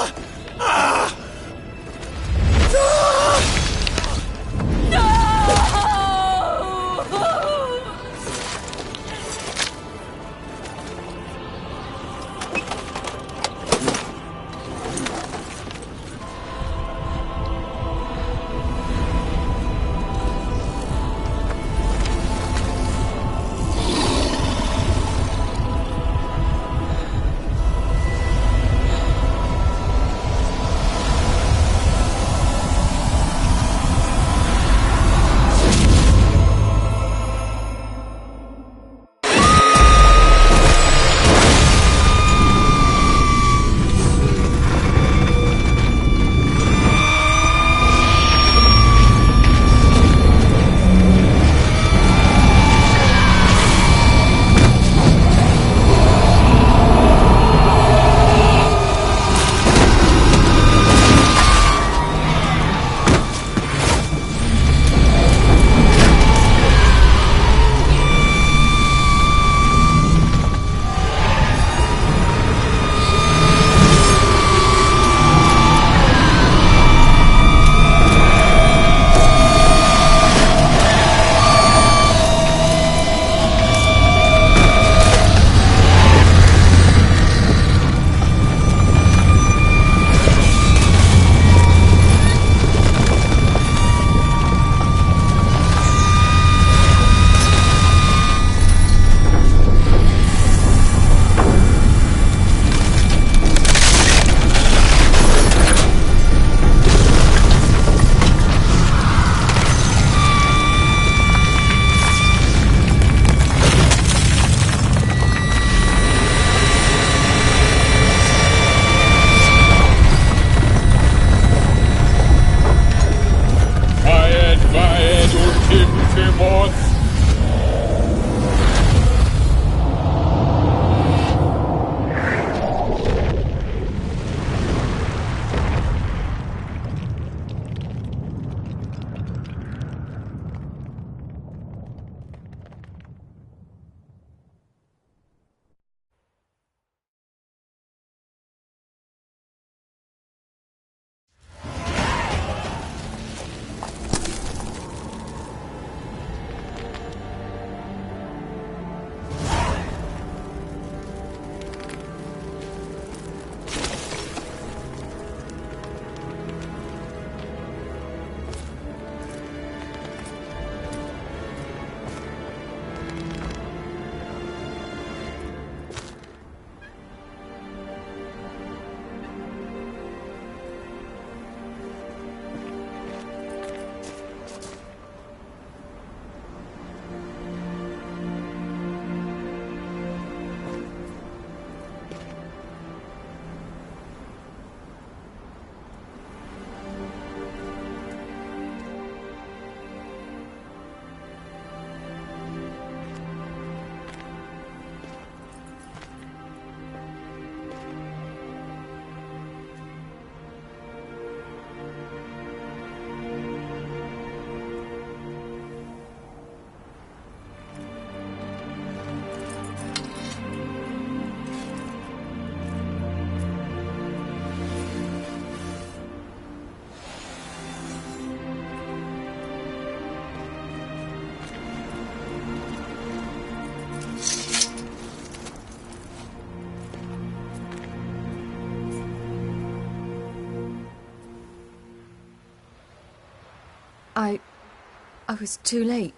I was too late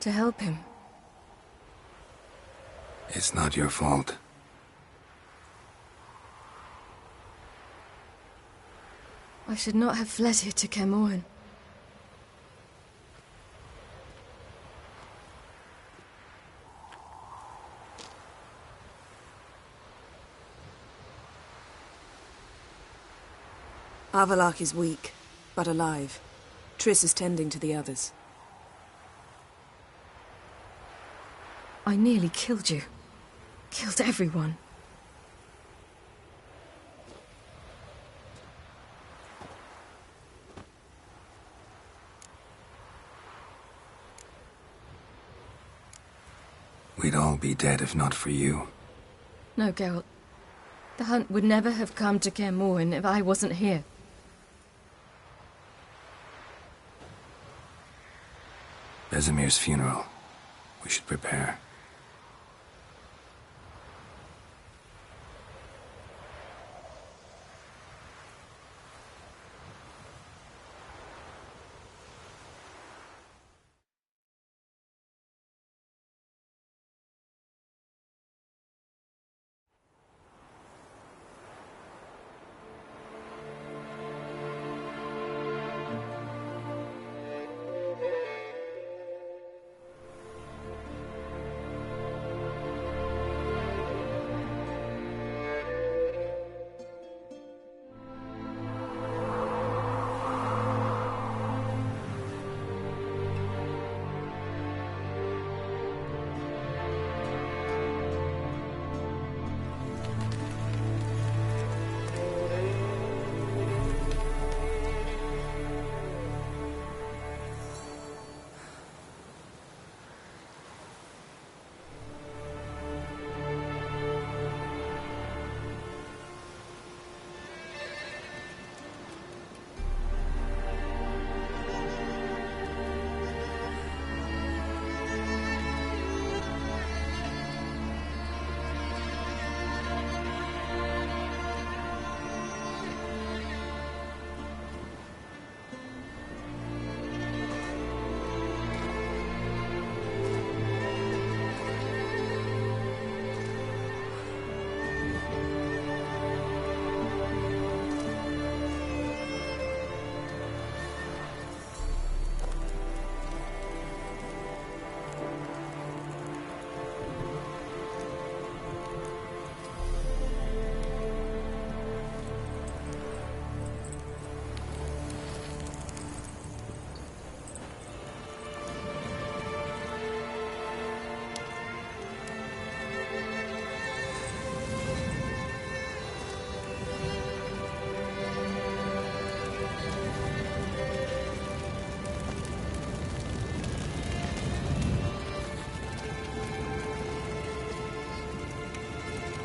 to help him. It's not your fault. I should not have fled here to Kaer. Avalok is weak, but alive. Triss is tending to the others. I nearly killed you. Killed everyone. We'd all be dead if not for you. No, Geralt. The hunt would never have come to Kaer Morhen if I wasn't here. Vesemir's funeral. We should prepare.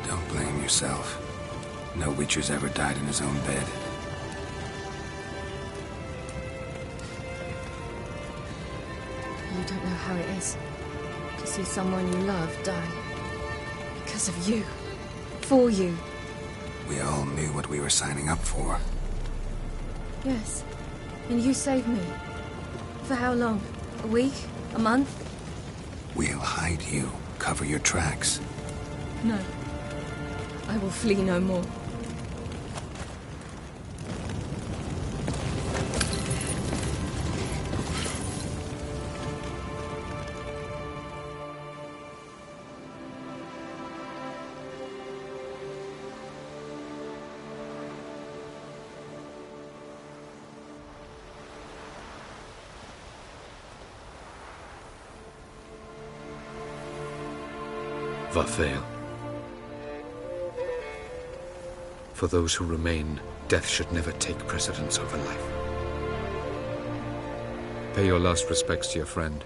Don't blame yourself. No Witcher's ever died in his own bed. You don't know how it is to see someone you love die. Because of you. For you. We all knew what we were signing up for. Yes. And you saved me. For how long? A week? A month? We'll hide you. Cover your tracks. No. I will flee no more. Vafail. For those who remain, death should never take precedence over life. Pay your last respects to your friend.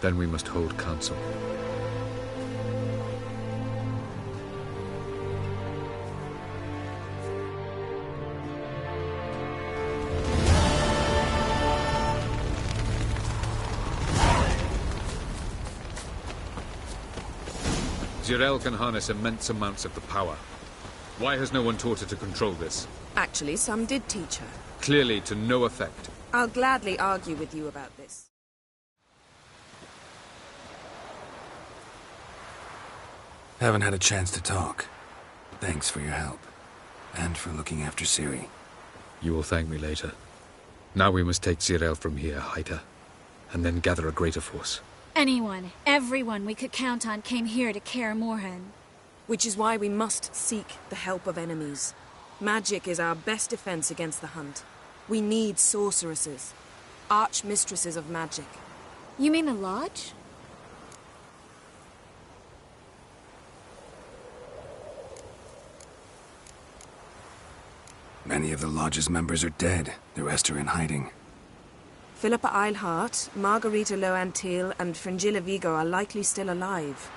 Then we must hold council. Zirael can harness immense amounts of the power. Why has no one taught her to control this? Actually, some did teach her. Clearly to no effect. I'll gladly argue with you about this. Haven't had a chance to talk. Thanks for your help. And for looking after Ciri. You will thank me later. Now we must take Zirael from here, hide her, and then gather a greater force. Anyone, everyone we could count on came here to Kaer Morhen. Which is why we must seek the help of enemies. Magic is our best defense against the hunt. We need sorceresses. Archmistresses of magic. You mean the Lodge? Many of the Lodge's members are dead. The rest are in hiding. Philippa Eilhart, Margarita Loantil, and Fringilla Vigo are likely still alive.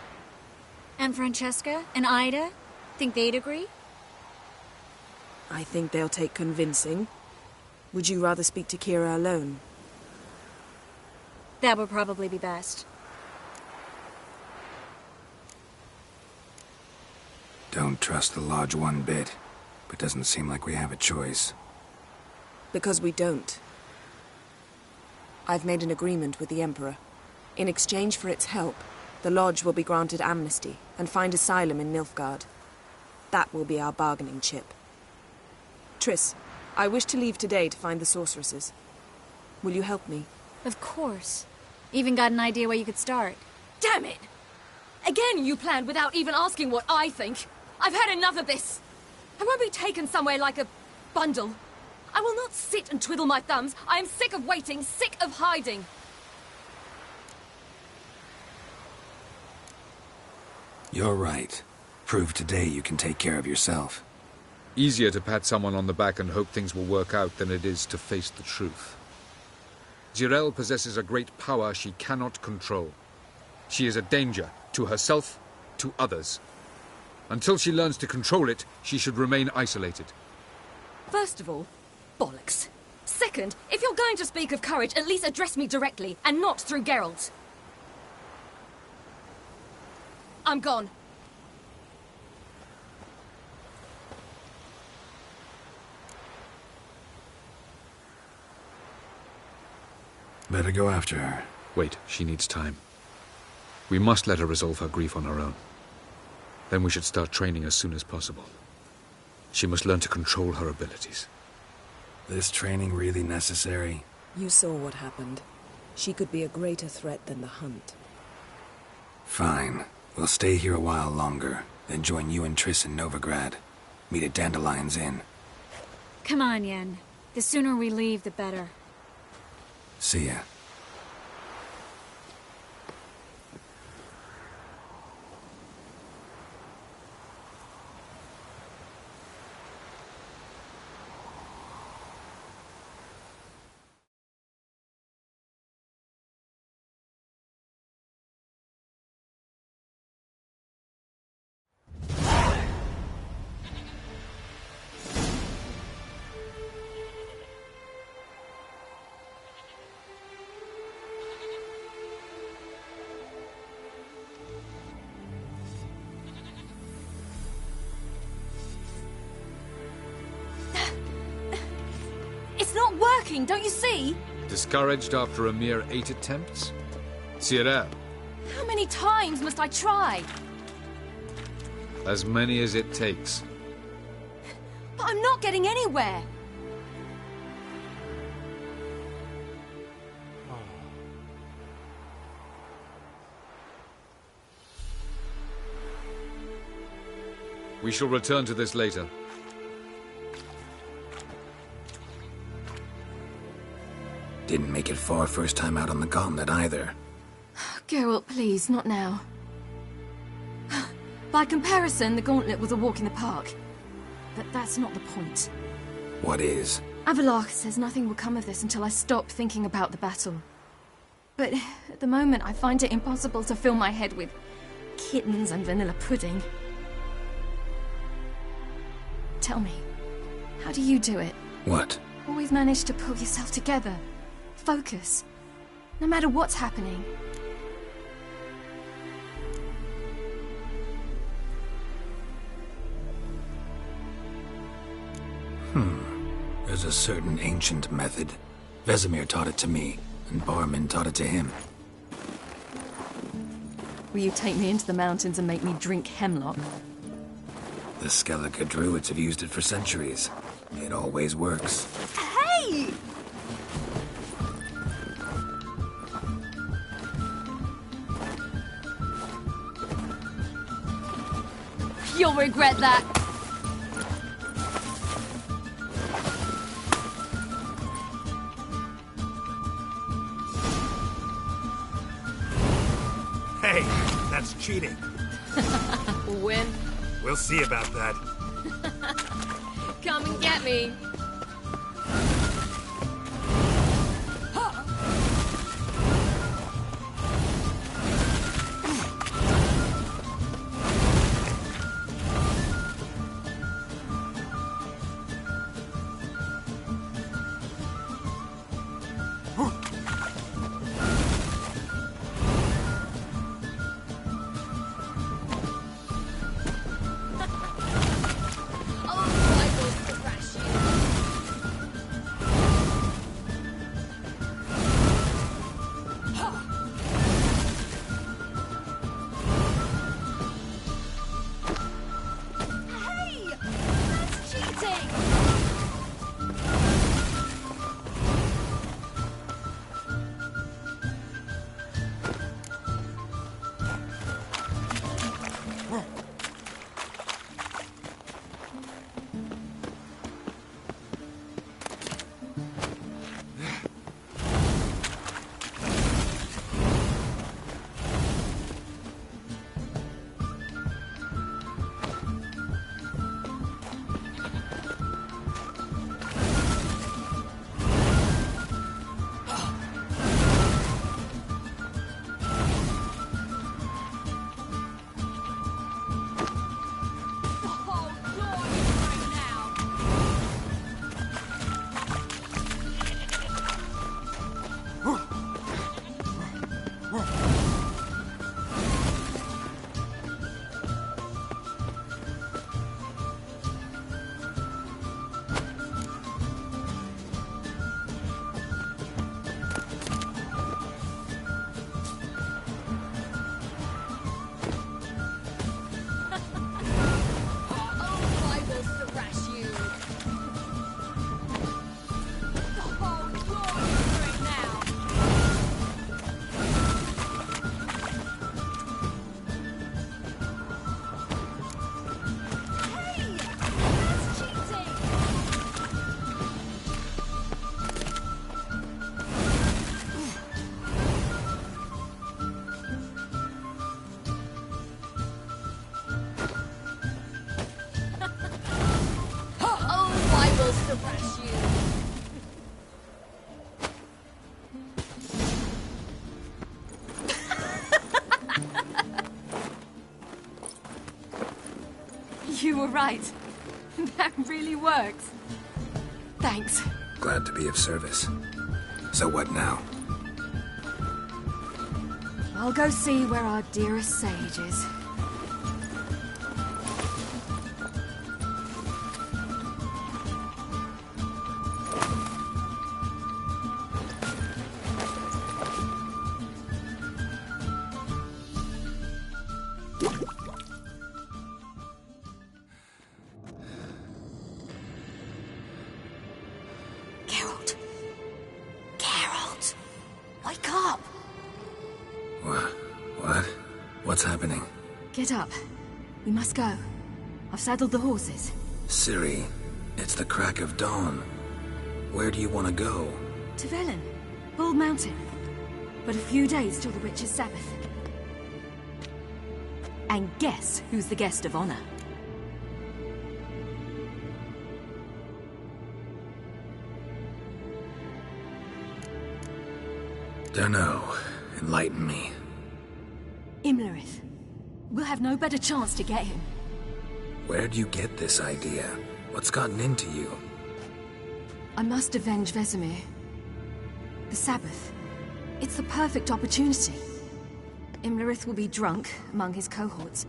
And Francesca and Ida? Think they'd agree? I think they'll take convincing. Would you rather speak to Kira alone? That would probably be best. Don't trust the Lodge one bit, but doesn't seem like we have a choice. Because we don't. I've made an agreement with the Emperor. In exchange for its help, the Lodge will be granted amnesty and find asylum in Nilfgaard. That will be our bargaining chip. Triss, I wish to leave today to find the sorceresses. Will you help me? Of course. Even got an idea where you could start. Damn it! Again you planned without even asking what I think. I've had enough of this. I won't be taken somewhere like a bundle. I will not sit and twiddle my thumbs. I am sick of waiting, sick of hiding. You're right. Prove today you can take care of yourself. Easier to pat someone on the back and hope things will work out than it is to face the truth. Jirel possesses a great power she cannot control. She is a danger to herself, to others. Until she learns to control it, she should remain isolated. First of all, bollocks. Second, if you're going to speak of courage, at least address me directly, and not through Geralt. I'm gone. Better go after her. Wait, she needs time. We must let her resolve her grief on her own. Then we should start training as soon as possible. She must learn to control her abilities. This training really necessary? You saw what happened. She could be a greater threat than the hunt. Fine. We'll stay here a while longer, then join you and Triss in Novigrad. Meet at Dandelion's Inn. Come on, Yen. The sooner we leave, the better. See ya. It's not working, don't you see? Discouraged after a mere 8 attempts? Cyril, How many times must I try? as many as it takes. But I'm not getting anywhere. We shall return to this later. Didn't make it far first time out on the gauntlet either. Geralt, please, not now. By comparison, the gauntlet was a walk in the park. But that's not the point. What is? Avallac'h says nothing will come of this until I stop thinking about the battle. But at the moment, I find it impossible to fill my head with kittens and vanilla pudding. Tell me, how do you do it? What? Always manage to pull yourself together. Focus. No matter what's happening. There's a certain ancient method. Vesemir taught it to me, and Barman taught it to him. Will you take me into the mountains and make me drink hemlock? The Skellige druids have used it for centuries. It always works. Hey! You'll regret that. cheating. Win. We'll see about that. Come and get me. You were right. That really works. Thanks. Glad to be of service. So what now? I'll go see where our dearest sage is. What's happening? Get up. We must go. I've saddled the horses. Ciri, it's the crack of dawn. Where do you want to go? To Velen. Bald Mountain. But a few days till the Witch's Sabbath. And guess who's the guest of honor? Dunno. Enlighten me. Imlerith. We'll have no better chance to get him. Where'd you get this idea? What's gotten into you? I must avenge Vesemir. The Sabbath. It's the perfect opportunity. Imlerith will be drunk among his cohorts,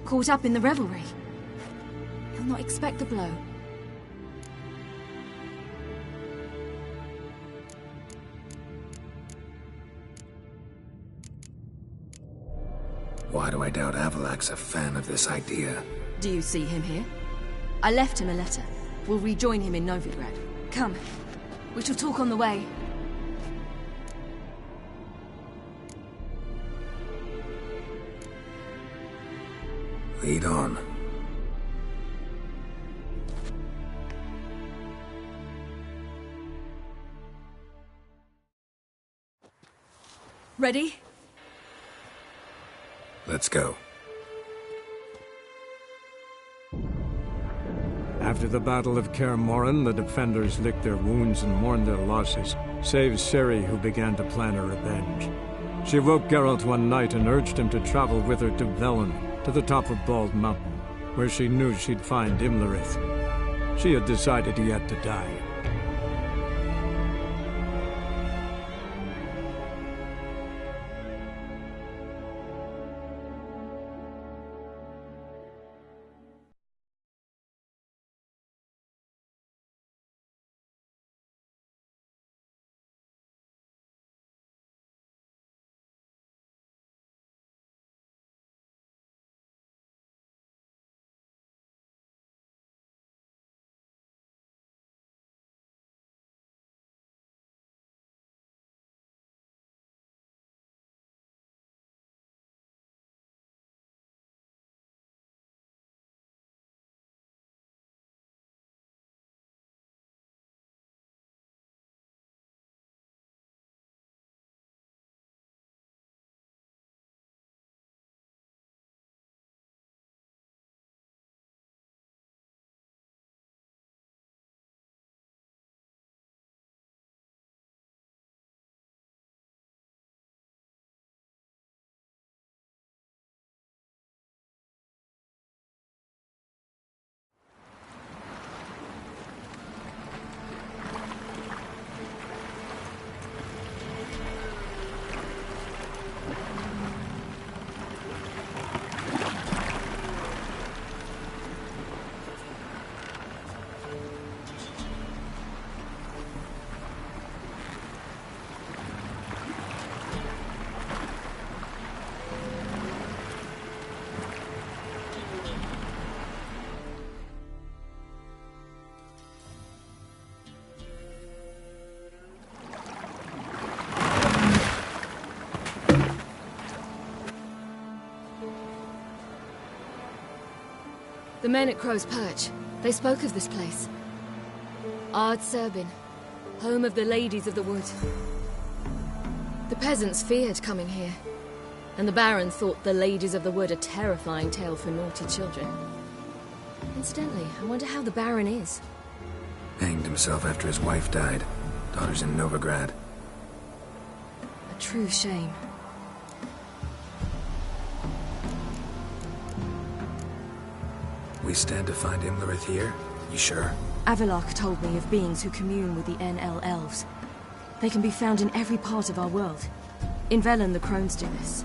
caught up in the revelry. He'll not expect the blow. Why do I doubt Avalak's a fan of this idea? Do you see him here? I left him a letter. We'll rejoin him in Novigrad. Come. We shall talk on the way. Lead on. Ready? Let's Let's go. After the Battle of Kaer Morhen, the defenders licked their wounds and mourned their losses, save Ciri, who began to plan a revenge. She woke Geralt one night and urged him to travel with her to Velen, to the top of Bald Mountain, where she knew she'd find Imlerith. She had decided he had to die. The men at Crow's Perch, they spoke of this place. Ard Serbin, home of the Ladies of the Wood. The peasants feared coming here, and the Baron thought the Ladies of the Wood a terrifying tale for naughty children. Incidentally, I wonder how the Baron is. Hanged himself after his wife died. Daughter's in Novigrad. A true shame. We stand to find Imlerith here? You sure? Avalok told me of beings who commune with the NL elves. They can be found in every part of our world. In Velen, the crones do this.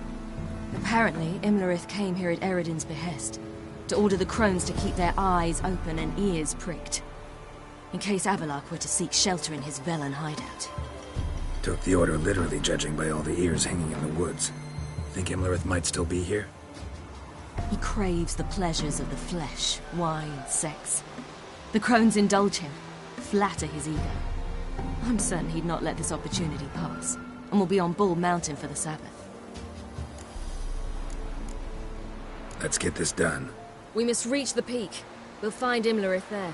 Apparently, Imlerith came here at Eredin's behest, to order the crones to keep their eyes open and ears pricked, in case Avalok were to seek shelter in his Velen hideout. Took the order literally, judging by all the ears hanging in the woods. Think Imlerith might still be here? He craves the pleasures of the flesh, wine, sex. The crones indulge him, flatter his ego. I'm certain he'd not let this opportunity pass, and will be on Bull Mountain for the Sabbath. Let's get this done. We must reach the peak. We'll find Imlerith there.